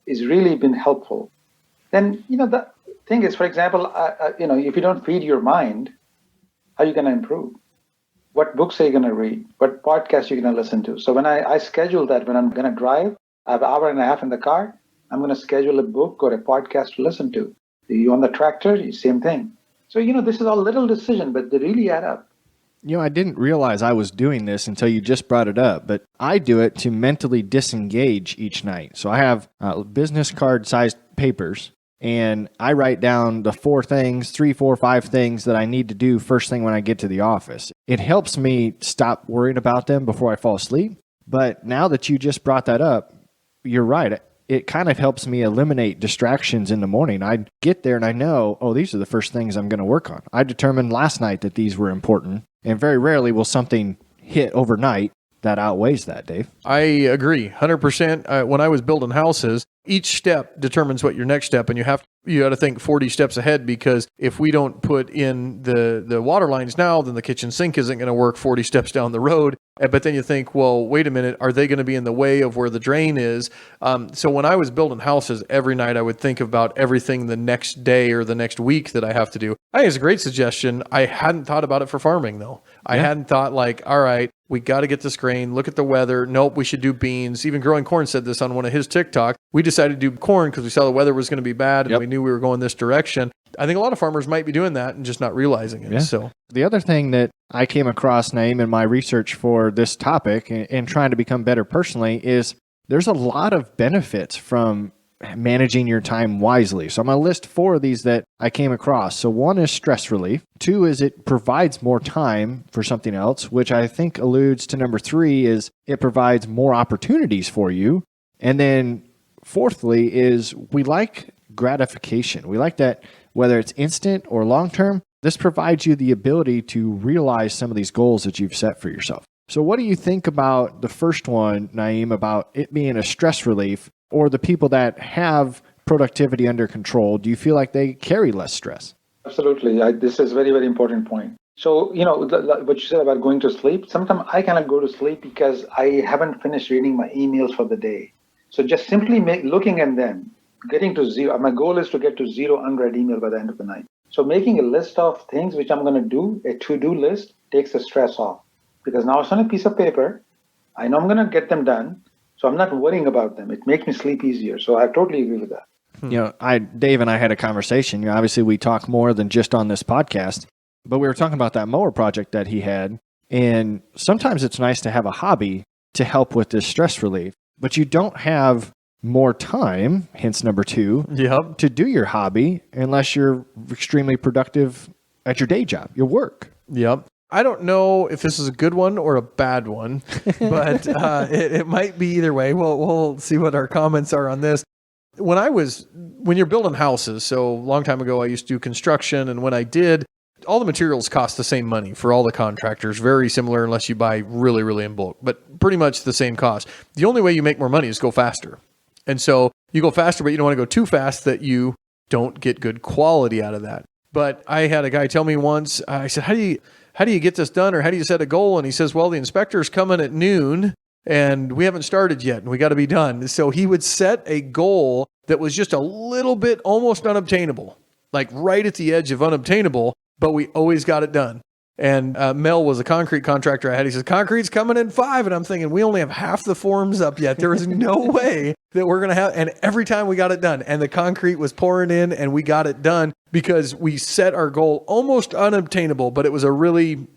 Speaker 5: is really been helpful. Then, the thing is, for example, if you don't feed your mind, how are you going to improve? What books are you going to read? What podcasts are you going to listen to? So when I schedule that, when I'm going to drive, I have an hour and a half in the car, I'm going to schedule a book or a podcast to listen to. You on the tractor, same thing. So, this is all little decision, but they really add up.
Speaker 2: I didn't realize I was doing this until you just brought it up, but I do it to mentally disengage each night. So I have business card sized papers, and I write down the 4 things, 3, 4, 5 things that I need to do first thing when I get to the office. It helps me stop worrying about them before I fall asleep. But now that you just brought that up, you're right. It kind of helps me eliminate distractions in the morning. I get there and I know, these are the first things I'm going to work on. I determined last night that these were important. And very rarely will something hit overnight that outweighs that, Dave.
Speaker 1: I agree 100%. When I was building houses, each step determines what your next step, and you got to think 40 steps ahead, because if we don't put in the water lines now, then the kitchen sink isn't going to work 40 steps down the road. But then you think, well, wait a minute, are they going to be in the way of where the drain is? So when I was building houses, every night I would think about everything the next day or the next week that I have to do. I think it's a great suggestion. I hadn't thought about it for farming, though. I hadn't thought all right, we got to get this grain, look at the weather. Nope, we should do beans. Even Growing Corn said this on one of his TikTok. We decided to do corn because we saw the weather was going to be bad and we knew we were going this direction. I think a lot of farmers might be doing that and just not realizing it.
Speaker 2: Yeah.
Speaker 1: So
Speaker 2: the other thing that I came across, Naeem, in my research for this topic and trying to become better personally is there's a lot of benefits from managing your time wisely. So I'm going to list 4 of these that I came across. So 1 is stress relief. 2 is it provides more time for something else, which I think alludes to number 3 is it provides more opportunities for you. And then 4thly is we like gratification. We like that whether it's instant or long-term, this provides you the ability to realize some of these goals that you've set for yourself. So what do you think about the first one, Naeem, about it being a stress relief, or the people that have productivity under control? Do you feel like they carry less stress?
Speaker 5: Absolutely. This is a very, very important point. So, what you said about going to sleep, sometimes I cannot go to sleep because I haven't finished reading my emails for the day. So just simply looking at them, getting to zero. My goal is to get to zero unread email by the end of the night. So making a list of things which I'm going to do, a to-do list, takes the stress off. Because now it's on a piece of paper. I know I'm going to get them done. So I'm not worrying about them. It makes me sleep easier. So I totally agree with that.
Speaker 2: Dave and I had a conversation. Obviously, we talk more than just on this podcast, but we were talking about that mower project that he had. And sometimes it's nice to have a hobby to help with this stress relief, but you don't have more time, hence number 2, to do your hobby unless you're extremely productive at your day job, your work.
Speaker 6: Yep. I don't know if this is a good one or a bad one, but it might be either way. We'll see what our comments are on this. When you're building houses, so a long time ago, I used to do construction. And when I did, all the materials cost the same money for all the contractors, very similar unless you buy really, really in bulk, but pretty much the same cost. The only way you make more money is go faster. And so you go faster, but you don't want to go too fast that you don't get good quality out of that. But I had a guy tell me once, I said, how do you get this done, or how do you set a goal? And he says, well, the inspector's coming at noon and we haven't started yet and we got to be done. So he would set a goal that was just a little bit almost unobtainable, like right at the edge of unobtainable, but we always got it done. And Mel was a concrete contractor I had. He says, concrete's coming in 5. And I'm thinking, we only have half the forms up yet. There is no way that we're going to have. And every time we got it done, and the concrete was pouring in and we got it done because we set our goal almost unobtainable, but it was a really,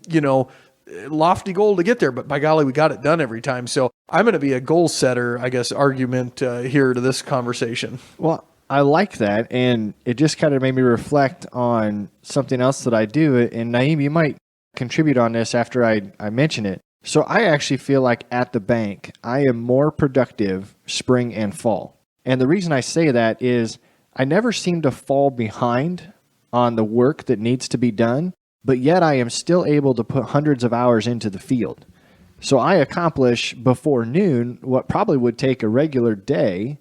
Speaker 6: lofty goal to get there. But by golly, we got it done every time. So I'm going to be a goal setter, I guess, argument here to this conversation.
Speaker 2: Well, I like that. And it just kind of made me reflect on something else that I do. And Naeem, you might contribute on this after I mention it. So I actually feel like at the bank, I am more productive spring and fall. And the reason I say that is I never seem to fall behind on the work that needs to be done, but yet I am still able to put hundreds of hours into the field. So I accomplish before noon what probably would take a regular day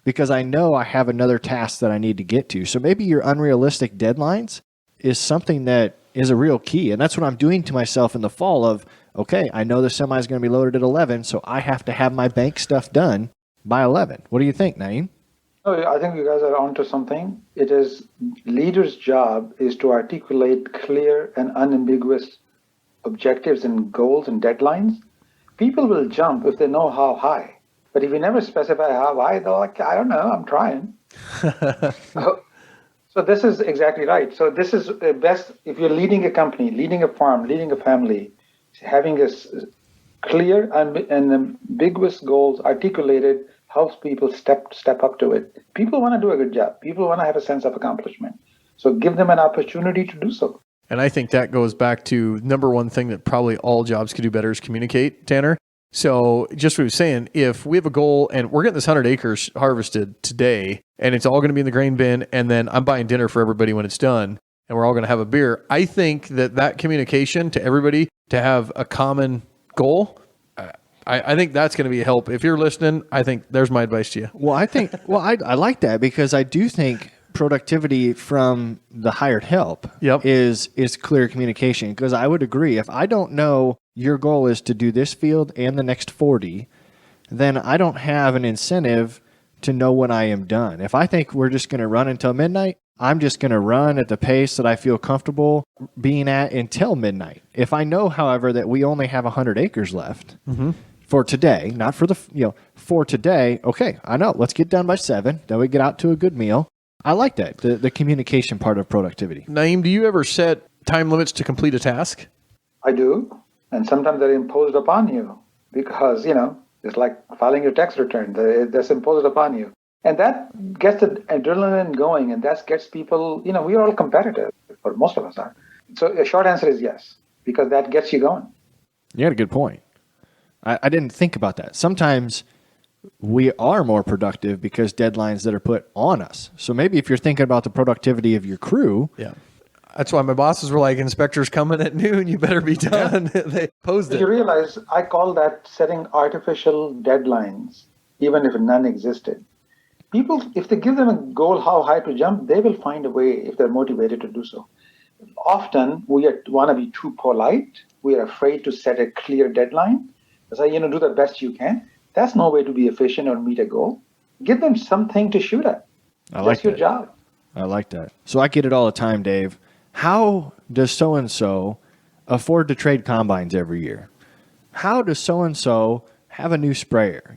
Speaker 2: because I know I have another task that I need to get to. So maybe your unrealistic deadlines is something that is a real key. And that's what I'm doing to myself in the fall of, okay, I know the semi is going to be loaded at 11, so I have to have my bank stuff done by 11. What do you think, Naeem?
Speaker 5: No, I think you guys are onto something. It is leader's job is to articulate clear and unambiguous objectives and goals and deadlines. People will jump if they know how high. But if you never specify how high, they're like, I don't know, I'm trying. So this is exactly right. So this is the best, if you're leading a company, leading a farm, leading a family, having a clear and ambiguous goals articulated helps people step up to it. People want to do a good job. People want to have a sense of accomplishment. So give them an opportunity to do so.
Speaker 1: And I think that goes back to number one thing that probably all jobs could do better is communicate, Tanner. So just what we were saying, if we have a goal and we're getting this 100 acres harvested today and it's all going to be in the grain bin and then I'm buying dinner for everybody when it's done and we're all going to have a beer, I think that communication to everybody to have a common goal, I think that's going to be a help. If you're listening, I think there's my advice to you.
Speaker 2: Well, I like that because I do think productivity from the hired help is clear communication. Because I would agree, if I don't know your goal is to do this field and the next 40, then I don't have an incentive to know when I am done. If I think we're just going to run until midnight, I'm just going to run at the pace that I feel comfortable being at until midnight. If I know, however, that we only have 100 acres left for today, not for for today, okay, I know, let's get done by 7, then we get out to a good meal. I like that, the communication part of productivity.
Speaker 1: Naeem, do you ever set time limits to complete a task?
Speaker 5: I do. And sometimes they're imposed upon you because, it's like filing your tax return. That's imposed upon you. And that gets the adrenaline going, and that gets people, we are all competitive, or most of us are. So a short answer is yes, because that gets you going.
Speaker 2: You had a good point. I didn't think about that. Sometimes we are more productive because deadlines that are put on us. So maybe if you're thinking about the productivity of your crew,
Speaker 6: That's why my bosses were like, inspectors coming at noon, you better be done. They posed
Speaker 5: You
Speaker 6: it.
Speaker 5: realize I call that setting artificial deadlines, even if none existed. People, if they give them a goal how high to jump, they will find a way if they're motivated to do so. Often we want to be too polite. We are afraid to set a clear deadline. Say, do the best you can. That's no way to be efficient or meet a goal. Give them something to shoot at. That's your job.
Speaker 2: I like that. So I get it all the time, Dave. How does so-and-so afford to trade combines every year? How does so-and-so have a new sprayer?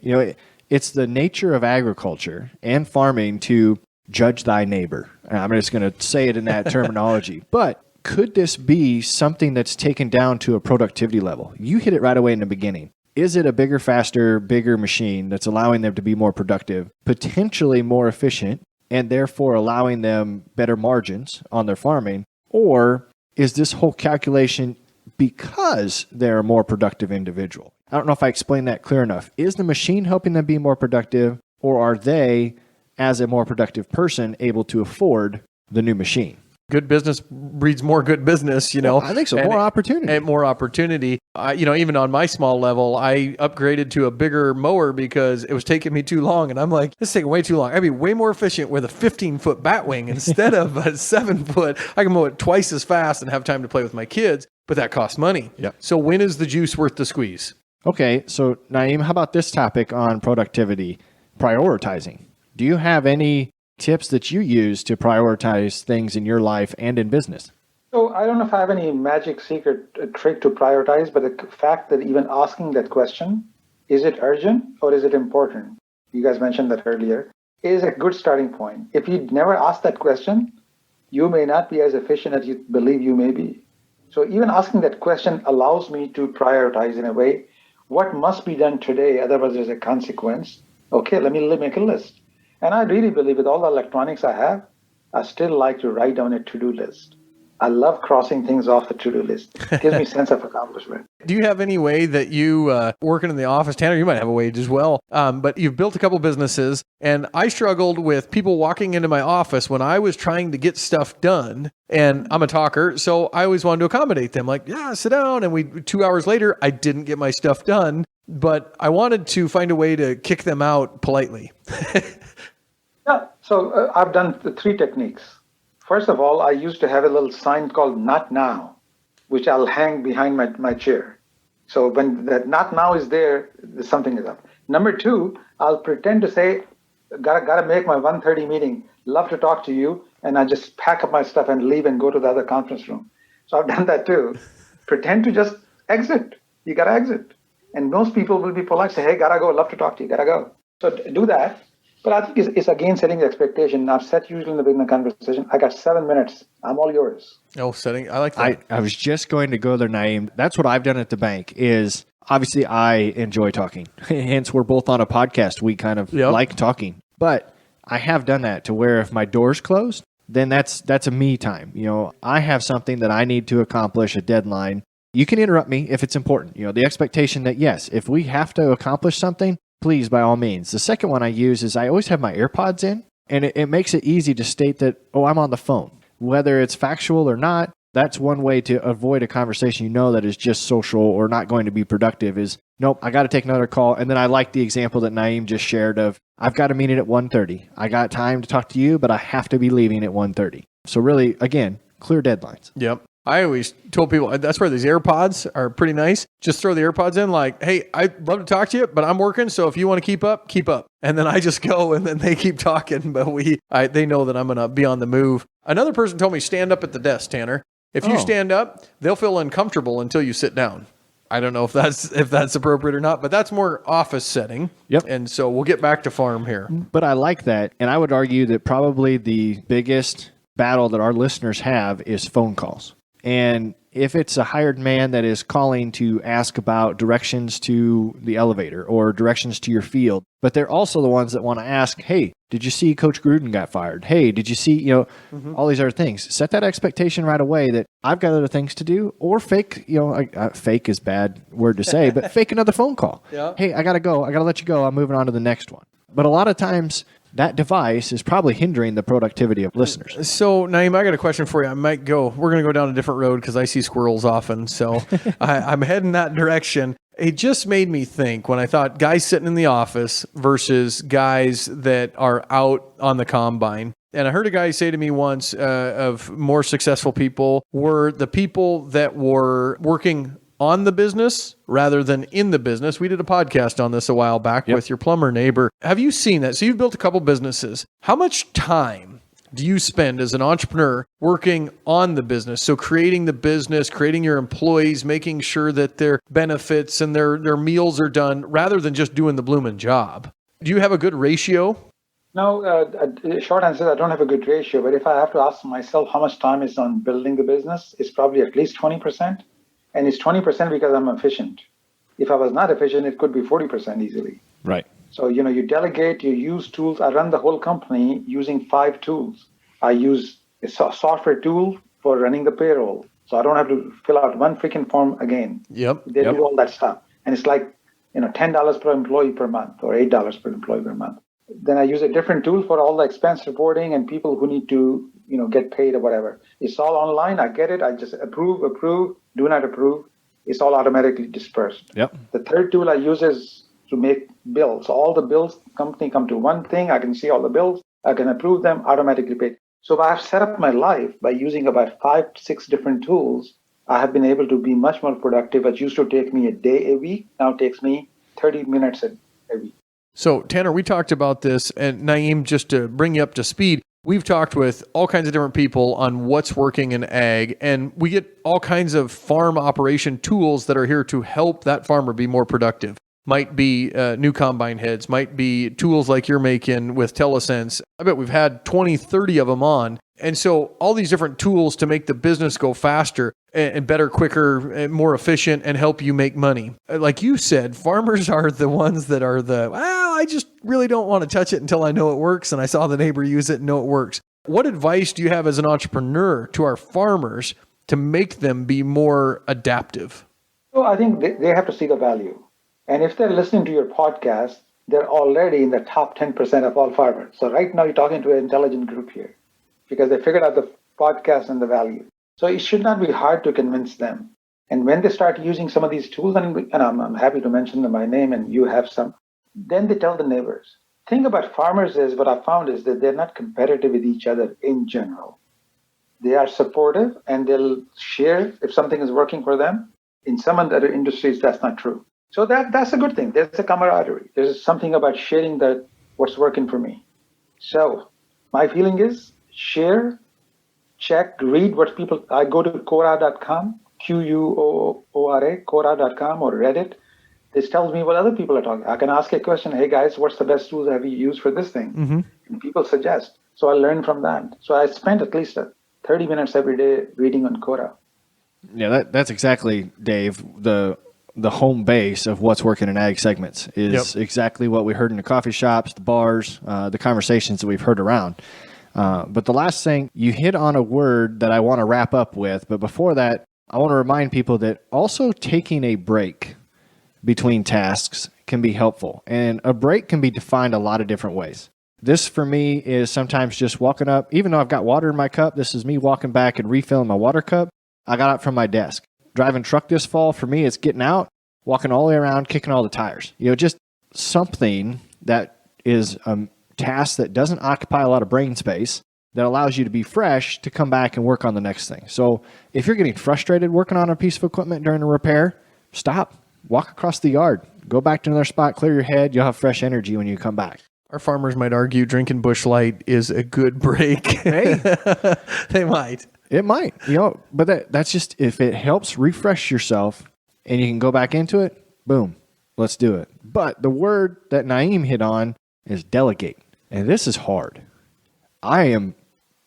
Speaker 2: It's the nature of agriculture and farming to judge thy neighbor. I'm just going to say it in that terminology. But could this be something that's taken down to a productivity level? You hit it right away in the beginning. Is it a bigger, faster, bigger machine that's allowing them to be more productive, potentially more efficient, and therefore allowing them better margins on their farming? Or is this whole calculation because they're a more productive individual? I don't know if I explained that clear enough. Is the machine helping them be more productive, or are they, as a more productive person, able to afford the new machine?
Speaker 6: Good business breeds more good business,
Speaker 2: I think so. More opportunity.
Speaker 6: And more opportunity. Even on my small level, I upgraded to a bigger mower because it was taking me too long. And I'm like, this is taking way too long. I'd be way more efficient with a 15-foot batwing instead of a 7-foot. I can mow it twice as fast and have time to play with my kids, but that costs money.
Speaker 2: Yep.
Speaker 6: So when is the juice worth the squeeze?
Speaker 2: Okay, so Naeem, how about this topic on productivity, prioritizing? Do you have any tips that you use to prioritize things in your life and in business?
Speaker 5: So I don't know if I have any magic secret trick to prioritize, but the fact that even asking that question, is it urgent or is it important? You guys mentioned that earlier, is a good starting point. If you never ask that question, you may not be as efficient as you believe you may be. So even asking that question allows me to prioritize in a way. What must be done today? Otherwise, there's a consequence. Okay, let me make a list. And I really believe with all the electronics I have, I still like to write down a to-do list. I love crossing things off the to-do list. It gives me a sense of accomplishment.
Speaker 6: Do you have any way that you, working in the office, Tanner, you might have a way as well, but you've built a couple businesses, and I struggled with people walking into my office when I was trying to get stuff done, and I'm a talker, so I always wanted to accommodate them, like, yeah, sit down, and 2 hours later, I didn't get my stuff done, but I wanted to find a way to kick them out politely.
Speaker 5: Yeah, so I've done the 3 techniques. First of all, I used to have a little sign called "Not Now," which I'll hang behind my chair. So when that "Not Now" is there, something is up. Number 2, I'll pretend to say, gotta make my 1:30 meeting. Love to talk to you. And I just pack up my stuff and leave and go to the other conference room. So I've done that too. Pretend to just exit. You gotta exit. And most people will be polite, say, hey, gotta go, love to talk to you, gotta go. So do that. But I think it's again setting the expectation. I've set usually in the beginning of the conversation, I got 7 minutes. I'm all yours.
Speaker 6: Oh, setting. I like that.
Speaker 2: I was just going to go there, Naeem. That's what I've done at the bank is obviously I enjoy talking. Hence, we're both on a podcast. We kind of like talking. But I have done that to where if my door's closed, then that's a me time. I have something that I need to accomplish, a deadline. You can interrupt me if it's important. The expectation that, yes, if we have to accomplish something, please, by all means. The second one I use is I always have my AirPods in, and it makes it easy to state that, I'm on the phone. Whether it's factual or not, that's one way to avoid a conversation that is just social or not going to be productive is, nope, I got to take another call. And then I like the example that Naeem just shared of, I've got a meeting at 1:30. I got time to talk to you, but I have to be leaving at 1:30. So really, again, clear deadlines.
Speaker 6: Yep. I always told people that's where these AirPods are pretty nice. Just throw the AirPods in like, hey, I'd love to talk to you, but I'm working. So if you want to keep up, keep up. And then I just go and then they keep talking. But they know that I'm going to be on the move. Another person told me stand up at the desk, Tanner. If you stand up, they'll feel uncomfortable until you sit down. I don't know if that's appropriate or not, but that's more office setting.
Speaker 2: Yep.
Speaker 6: And so we'll get back to farm here.
Speaker 2: But I like that. And I would argue that probably the biggest battle that our listeners have is phone calls. And if it's a hired man that is calling to ask about directions to the elevator or directions to your field, but they're also the ones that want to ask, hey, did you see Coach Gruden got fired? Hey, did you see, all these other things? Set that expectation right away that I've got other things to do, or fake, fake is a bad word to say, but fake another phone call.
Speaker 6: Yeah.
Speaker 2: Hey, I got to go. I got to let you go. I'm moving on to the next one. But a lot of times that device is probably hindering the productivity of listeners.
Speaker 6: So, Naeem, I got a question for you. We're going to go down a different road because I see squirrels often. So I'm heading that direction. It just made me think when I thought guys sitting in the office versus guys that are out on the combine. And I heard a guy say to me once of more successful people were the people that were working on the business rather than in the business. We did a podcast on this a while back with your plumber neighbor. Have you seen that? So you've built a couple businesses. How much time do you spend as an entrepreneur working on the business? So creating the business, creating your employees, making sure that their benefits and their meals are done rather than just doing the blooming job. Do you have a good ratio?
Speaker 5: No, short answer, I don't have a good ratio, but if I have to ask myself how much time is on building the business, it's probably at least 20%. And it's 20% because I'm efficient. If I was not efficient, it could be 40% easily.
Speaker 2: Right.
Speaker 5: So, you delegate, you use tools. I run the whole company using 5 tools. I use a software tool for running the payroll. So I don't have to fill out one freaking form again.
Speaker 6: Yep.
Speaker 5: They do all that stuff. And it's like, $10 per employee per month or $8 per employee per month. Then I use a different tool for all the expense reporting and people who need to, get paid or whatever. It's all online. I get it. I just approve, do not approve. It's all automatically dispersed.
Speaker 2: Yep.
Speaker 5: The third tool I use is to make bills. So all the bills company come to one thing. I can see all the bills. I can approve them, automatically paid. So I've set up my life by using about 5, 6 different tools. I have been able to be much more productive. It used to take me a day a week. Now it takes me 30 minutes a week.
Speaker 6: So Tanner, we talked about this, and Naeem, just to bring you up to speed, we've talked with all kinds of different people on what's working in ag, and we get all kinds of farm operation tools that are here to help that farmer be more productive. Might be new combine heads, might be tools like you're making with Telesense. I bet we've had 20, 30 of them on. And so all these different tools to make the business go faster and better, quicker, and more efficient and help you make money. Like you said, farmers are the ones that are I just really don't want to touch it until I know it works and I saw the neighbor use it and know it works. What advice do you have as an entrepreneur to our farmers to make them be more adaptive?
Speaker 5: Well, I think they have to see the value. And if they're listening to your podcast, they're already in the top 10% of all farmers. So right now you're talking to an intelligent group here because they figured out the podcast and the value. So it should not be hard to convince them. And when they start using some of these tools, and I'm happy to mention them by name and you have some, then they tell the neighbors. Thing about farmers is what I found is that they're not competitive with each other in general. They are supportive and they'll share if something is working for them. In some other industries, that's not true. So that's a good thing. There's a camaraderie. There's something about sharing that what's working for me. So my feeling is share, check, read what people, I go to Quora.com, Quora, Quora.com or Reddit. This tells me what other people are talking. I can ask a question, hey guys, what's the best tools have you used for this thing? Mm-hmm. And people suggest. So I learn from that. So I spend at least 30 minutes every day reading on Quora.
Speaker 2: Yeah, that's exactly, Dave, the home base of what's working in ag segments is exactly what we heard in the coffee shops, the bars, the conversations that we've heard around. But the last thing, you hit on a word that I want to wrap up with. But before that, I want to remind people that also taking a break between tasks can be helpful. And a break can be defined a lot of different ways. This for me is sometimes just walking up, even though I've got water in my cup, this is me walking back and refilling my water cup. I got up from my desk. Driving truck this fall, for me, it's getting out, walking all the way around, kicking all the tires. Just something that is a task that doesn't occupy a lot of brain space that allows you to be fresh to come back and work on the next thing. So if you're getting frustrated working on a piece of equipment during a repair, stop, walk across the yard, go back to another spot, clear your head. You'll have fresh energy when you come back.
Speaker 6: Our farmers might argue drinking Busch Light is a good break.
Speaker 2: Hey,
Speaker 6: they might.
Speaker 2: It might, but that's just, if it helps refresh yourself and you can go back into it, boom, let's do it. But the word that Naeem hit on is delegate. And this is hard. I am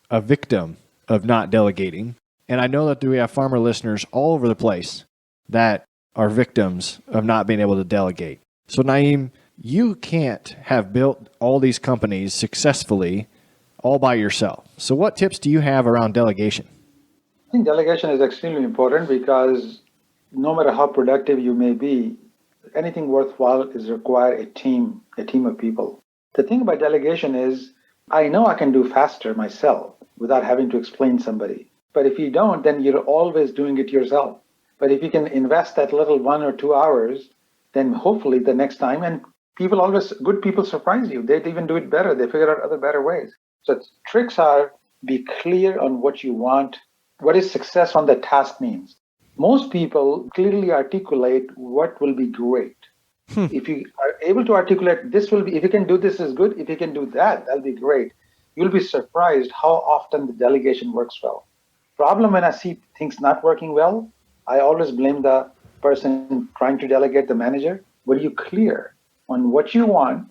Speaker 2: a victim of not delegating. And I know that we have farmer listeners all over the place that are victims of not being able to delegate. So Naeem, you can't have built all these companies successfully all by yourself. So what tips do you have around delegation?
Speaker 5: I think delegation is extremely important because no matter how productive you may be, anything worthwhile is require a team of people. The thing about delegation is I know I can do faster myself without having to explain somebody. But if you don't, then you're always doing it yourself. But if you can invest that little 1 or 2 hours, then hopefully the next time, and good people surprise you. They even do it better. They figure out other better ways. So tricks are be clear on what you want, what is success on the task means. Most people clearly articulate what will be great. If you are able to articulate this will be, if you can do this is good, if you can do that, that'll be great. You'll be surprised how often the delegation works well. Problem when I see things not working well, I always blame the person trying to delegate, the manager. Were you clear on what you want,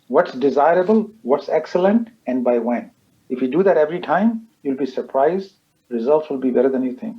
Speaker 5: what's desirable, what's excellent, and by when? If you do that every time, you'll be surprised. Results will be better than you think.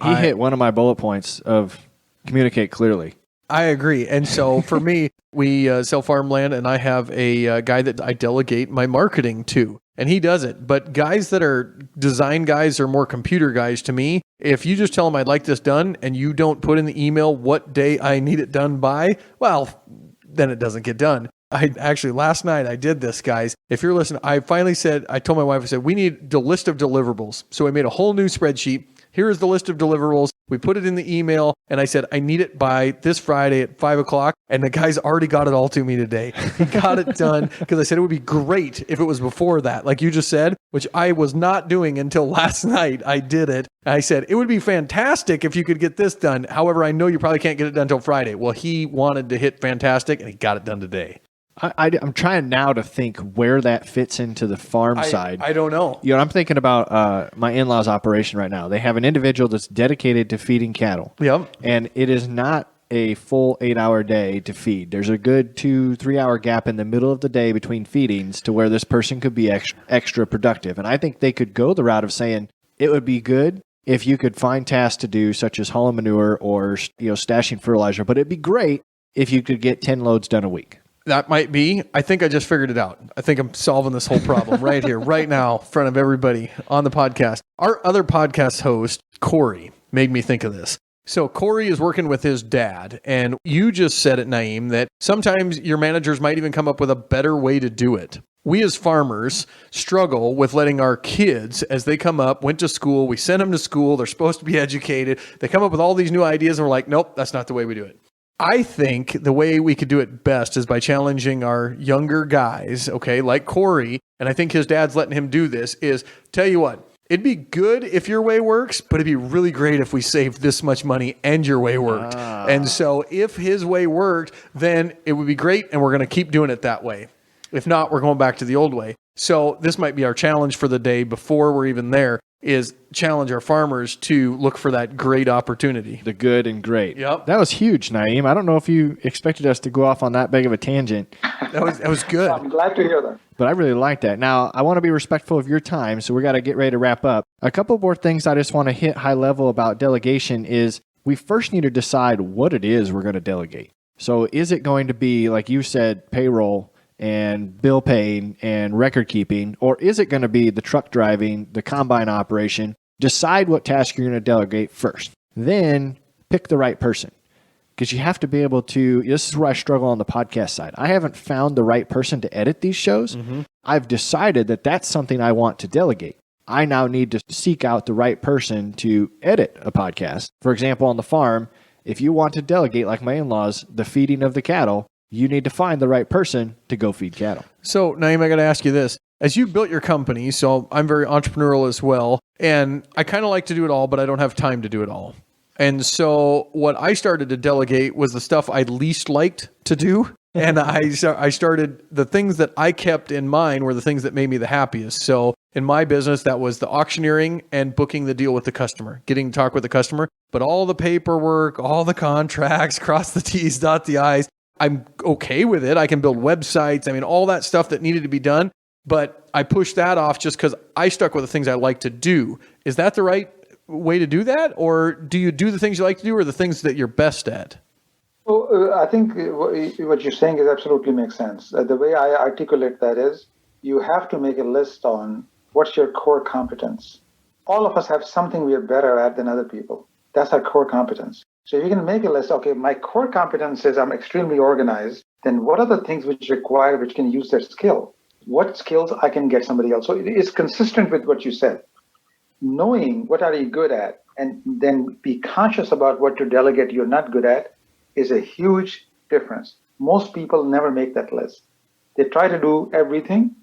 Speaker 2: He hit one of my bullet points of communicate clearly.
Speaker 6: I agree. And so for me, we sell farmland, and I have a guy that I delegate my marketing to, and he does it. But guys that are design guys or more computer guys, to me, if you just tell them I'd like this done and you don't put in the email what day I need it done by, well, then it doesn't get done. Last night I did this, guys. If you're listening, I told my wife, I said, we need the list of deliverables. So I made a whole new spreadsheet. Here is the list of deliverables. We put it in the email, and I said, I need it by this Friday at 5:00. And the guy's already got it all to me today. He got it done because I said it would be great if it was before that, like you just said, which I was not doing until last night. I did it. I said, it would be fantastic if you could get this done. However, I know you probably can't get it done until Friday. Well, he wanted to hit fantastic, and he got it done today.
Speaker 2: I'm trying now to think where that fits into the farm side.
Speaker 6: I don't know.
Speaker 2: I'm thinking about my in-laws' operation right now. They have an individual that's dedicated to feeding cattle.
Speaker 6: Yep.
Speaker 2: And it is not a full 8-hour day to feed. There's a good 2-3 hour gap in the middle of the day between feedings to where this person could be extra productive. And I think they could go the route of saying it would be good if you could find tasks to do, such as hauling manure or stashing fertilizer. But it'd be great if you could get 10 loads done a week.
Speaker 6: That might be. I think I just figured it out. I think I'm solving this whole problem right here, right now, in front of everybody on the podcast. Our other podcast host, Corey, made me think of this. So Corey is working with his dad, and you just said it, Naeem, that sometimes your managers might even come up with a better way to do it. We as farmers struggle with letting our kids, as they come up, went to school, we send them to school, they're supposed to be educated, they come up with all these new ideas, and we're like, nope, that's not the way we do it. I think the way we could do it best is by challenging our younger guys, okay, like Corey, and I think his dad's letting him do this, is tell you what, it'd be good if your way works, but it'd be really great if we saved this much money and your way worked. And so if his way worked, then it would be great, and we're going to keep doing it that way. If not, we're going back to the old way. So this might be our challenge for the day before we're even there, is challenge our farmers to look for that great opportunity.
Speaker 2: The good and great.
Speaker 6: Yep.
Speaker 2: That was huge, Naeem. I don't know if you expected us to go off on that big of a tangent.
Speaker 6: That was good.
Speaker 5: I'm glad to hear that.
Speaker 2: But I really like that. Now, I want to be respectful of your time, so we got to get ready to wrap up. A couple more things I just want to hit high level about delegation is we first need to decide what it is we're going to delegate. So is it going to be, like you said, payroll and bill paying and record keeping, or is it going to be the truck driving, the combine operation? Decide what task you're going to delegate first. Then pick the right person, because you have to be able to, this is where I struggle on the podcast side. I haven't found the right person to edit these shows. I've decided that that's something I want to delegate. I now need to seek out the right person to edit a podcast. For example, on the farm, if you want to delegate, like my in-laws, the feeding of the cattle, you need to find the right person to go feed cattle.
Speaker 6: So, Naeem, I got to ask you this. As you built your company, so I'm very entrepreneurial as well, and I kind of like to do it all, but I don't have time to do it all. And so what I started to delegate was the stuff I least liked to do. And I started, the things that I kept in mind were the things that made me the happiest. So in my business, that was the auctioneering and booking the deal with the customer, getting to talk with the customer. But all the paperwork, all the contracts, cross the T's, dot the I's, I'm okay with it. I can build websites. I mean, all that stuff that needed to be done. But I pushed that off just because I stuck with the things I like to do. Is that the right way to do that? Or do you do the things you like to do or the things that you're best at?
Speaker 5: Well, I think what you're saying is absolutely makes sense. The way I articulate that is you have to make a list on what's your core competence. All of us have something we are better at than other people. That's our core competence. So if you can make a list, okay, my core competence is I'm extremely organized. then what are the things which can use their skill? What skills I can get somebody else? So it is consistent with what you said. Knowing what are you good at and then be conscious about what to delegate you're not good at is a huge difference. Most people never make that list. They try to do everything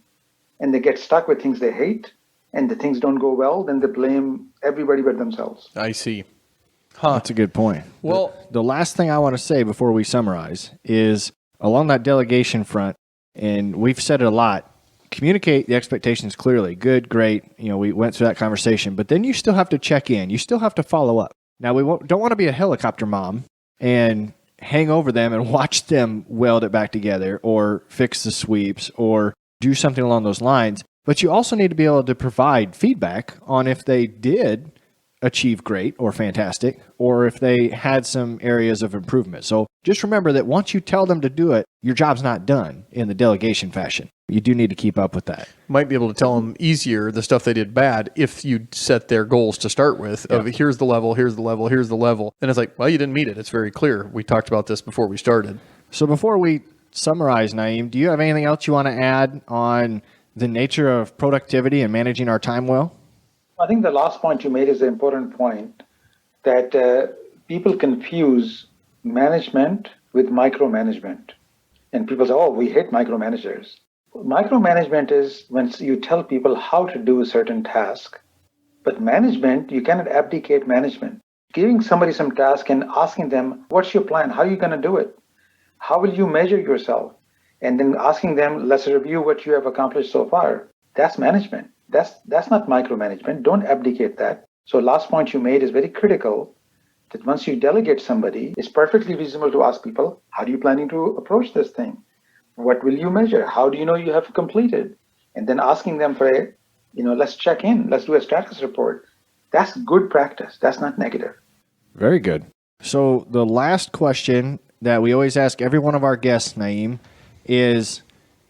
Speaker 5: and they get stuck with things they hate, and the things don't go well, then they blame everybody but themselves.
Speaker 1: I see.
Speaker 2: That's a good point.
Speaker 1: Well,
Speaker 2: the last thing I want to say before we summarize is along that delegation front, and we've said it a lot, communicate the expectations clearly. Good, great. We went through that conversation, but then you still have to check in. You still have to follow up. Now, don't want to be a helicopter mom and hang over them and watch them weld it back together or fix the sweeps or do something along those lines. But you also need to be able to provide feedback on if they did achieve great or fantastic, or if they had some areas of improvement. So just remember that once you tell them to do it, your job's not done in the delegation fashion. You do need to keep up with that.
Speaker 1: Might be able to tell them easier the stuff they did bad if you set their goals to start with of here's the level, here's the level, here's the level. And it's like, well, you didn't meet it. It's very clear. We talked about this before we started.
Speaker 2: So before we summarize, Naeem, do you have anything else you want to add on the nature of productivity and managing our time well?
Speaker 5: I think the last point you made is an important point, that people confuse management with micromanagement. And people say, oh, we hate micromanagers. Micromanagement is when you tell people how to do a certain task. But management, you cannot abdicate management. Giving somebody some task and asking them, what's your plan? How are you going to do it? How will you measure yourself? And then asking them, let's review what you have accomplished so far. That's management. That's not micromanagement. Don't abdicate that. So last point you made is very critical, that once you delegate somebody, it's perfectly reasonable to ask people, how are you planning to approach this thing? What will you measure? How do you know you have completed? And then asking them for let's check in. Let's do a status report. That's good practice. That's not negative.
Speaker 2: Very good. So the last question that we always ask every one of our guests, Naeem, is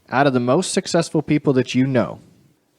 Speaker 2: out of the most successful people that you know,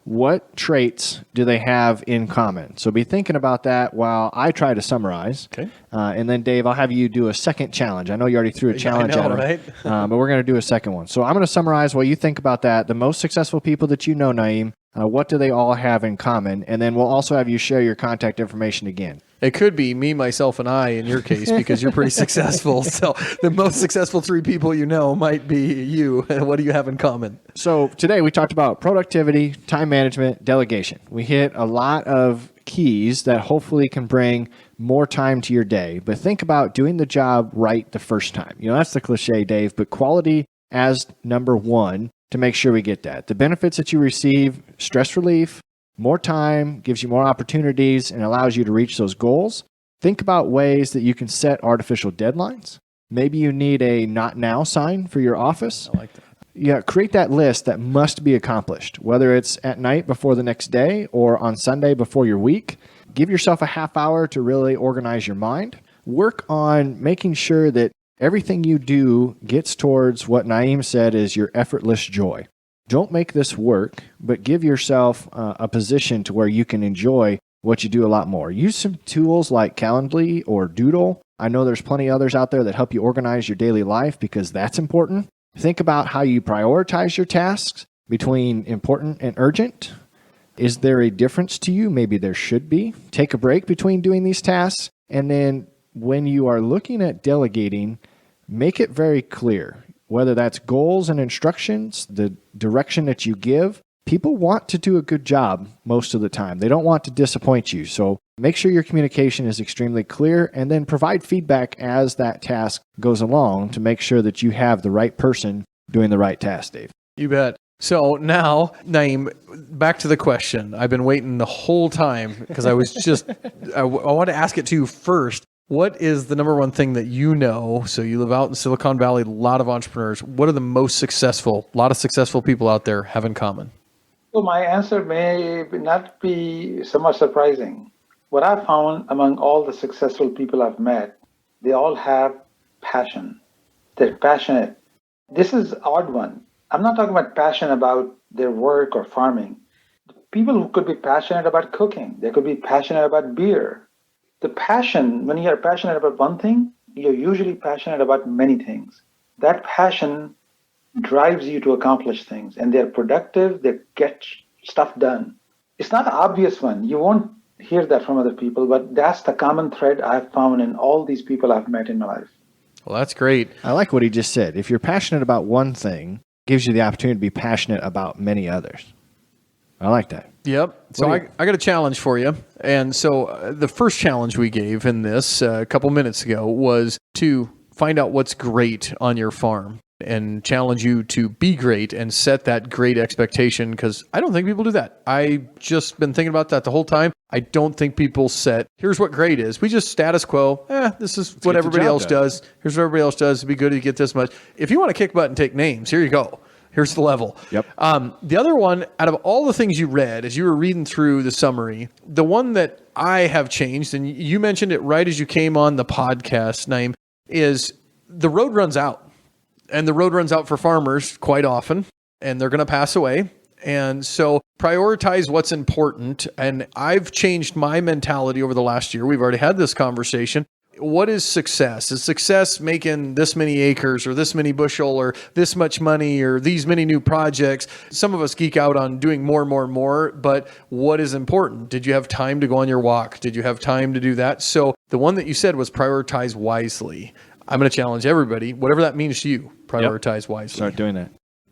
Speaker 2: what traits do they have in common? So be thinking about that while I try to summarize.
Speaker 1: Okay.
Speaker 2: And then, Dave, I'll have you do a second challenge. I know you already threw a challenge at him,
Speaker 1: right?
Speaker 2: but we're going to do a second one. So I'm going to summarize while you think about that. The most successful people that you know, Naeem, what do they all have in common? And then we'll also have you share your contact information again.
Speaker 1: It could be me, myself, and I in your case because you're pretty successful. So the most successful three people you know might be you. What do you have in common?
Speaker 2: So today we talked about productivity, time management, delegation. We hit a lot of keys that hopefully can bring more time to your day. But think about doing the job right the first time. That's the cliche, Dave, but quality as number one to make sure we get that. The benefits that you receive, stress relief, more time, gives you more opportunities and allows you to reach those goals. Think about ways that you can set artificial deadlines. Maybe you need a not now sign for your office.
Speaker 1: I like that.
Speaker 2: Yeah, create that list that must be accomplished, whether it's at night before the next day or on Sunday before your week. Give yourself a half hour to really organize your mind. Work on making sure that everything you do gets towards what Naeem said is your effortless joy. Don't make this work, but give yourself a position to where you can enjoy what you do a lot more. Use some tools like Calendly or Doodle. I know there's plenty of others out there that help you organize your daily life because that's important. Think about how you prioritize your tasks between important and urgent. Is there a difference to you? Maybe there should be. Take a break between doing these tasks. And then when you are looking at delegating, make it very clear. Whether that's goals and instructions, the direction that you give, people want to do a good job most of the time. They don't want to disappoint you. So make sure your communication is extremely clear and then provide feedback as that task goes along to make sure that you have the right person doing the right task, Dave.
Speaker 1: You bet. So now, Naeem, back to the question. I've been waiting the whole time because I was just, I want to ask it to you first. What is the number one thing that you know? So you live out in Silicon Valley, a lot of entrepreneurs. What are the most successful, a lot of successful people out there have in common?
Speaker 5: So my answer may not be somewhat surprising. What I've found among all the successful people I've met, they all have passion. They're passionate. This is an odd one. I'm not talking about passion about their work or farming. People who could be passionate about cooking, they could be passionate about beer. The passion, when you are passionate about one thing, you're usually passionate about many things. That passion drives you to accomplish things, and they're productive, they get stuff done. It's not an obvious one. You won't hear that from other people, but that's the common thread I've found in all these people I've met in my life.
Speaker 1: Well, that's great.
Speaker 2: I like what he just said. If you're passionate about one thing, it gives you the opportunity to be passionate about many others. I like that.
Speaker 1: Yep. So I got a challenge for you. And so the first challenge we gave in this a couple minutes ago was to find out what's great on your farm and challenge you to be great and set that great expectation, because I don't think people do that. I just been thinking about that the whole time. I don't think people set, here's what great is. We just status quo. This is what everybody else does. Here's what everybody else does. It'd be good to get this much. If you want to kick butt and take names, here you go. Here's the level.
Speaker 2: Yep.
Speaker 1: The other one, out of all the things you read as you were reading through the summary, the one that I have changed, and you mentioned it right as you came on the podcast, Naeem, is the road runs out. And the road runs out for farmers quite often, and they're going to pass away. And so prioritize what's important. And I've changed my mentality over the last year. We've already had this conversation. What is success? Is success making this many acres or this many bushel or this much money or these many new projects? Some of us geek out on doing more, but what is important? Did you have time to go on your walk? Did you have time to do that? So the one that you said was prioritize wisely. I'm going to challenge everybody, whatever that means to you, prioritize wisely.
Speaker 2: Start doing that.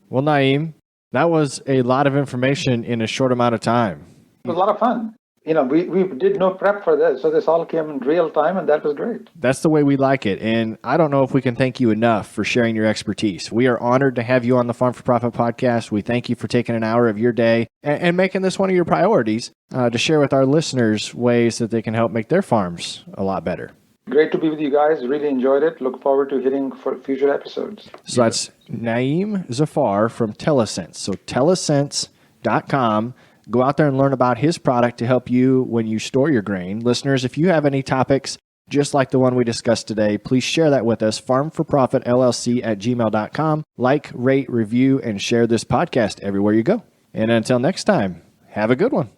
Speaker 2: Well, Naeem, that was a lot of information in a short amount of time.
Speaker 5: It was a lot of fun. We did no prep for this, so this all came in real time, and that was great.
Speaker 2: That's the way we like it. And I don't know if we can thank you enough for sharing your expertise. We are honored to have you on the Farm for Profit podcast. We thank you for taking an hour of your day and making this one of your priorities to share with our listeners ways that they can help make their farms a lot better.
Speaker 5: Great to be with you guys. Really enjoyed it. Look forward to hitting for future episodes.
Speaker 2: So that's Naeem Zafar from Telesense. So telesense.com. Go out there and learn about his product to help you when you store your grain. Listeners, if you have any topics just like the one we discussed today, please share that with us. Farm4ProfitLLC@gmail.com. Like, rate, review, and share this podcast everywhere you go. And until next time, have a good one.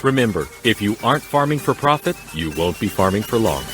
Speaker 3: Remember, if you aren't farming for profit, you won't be farming for long.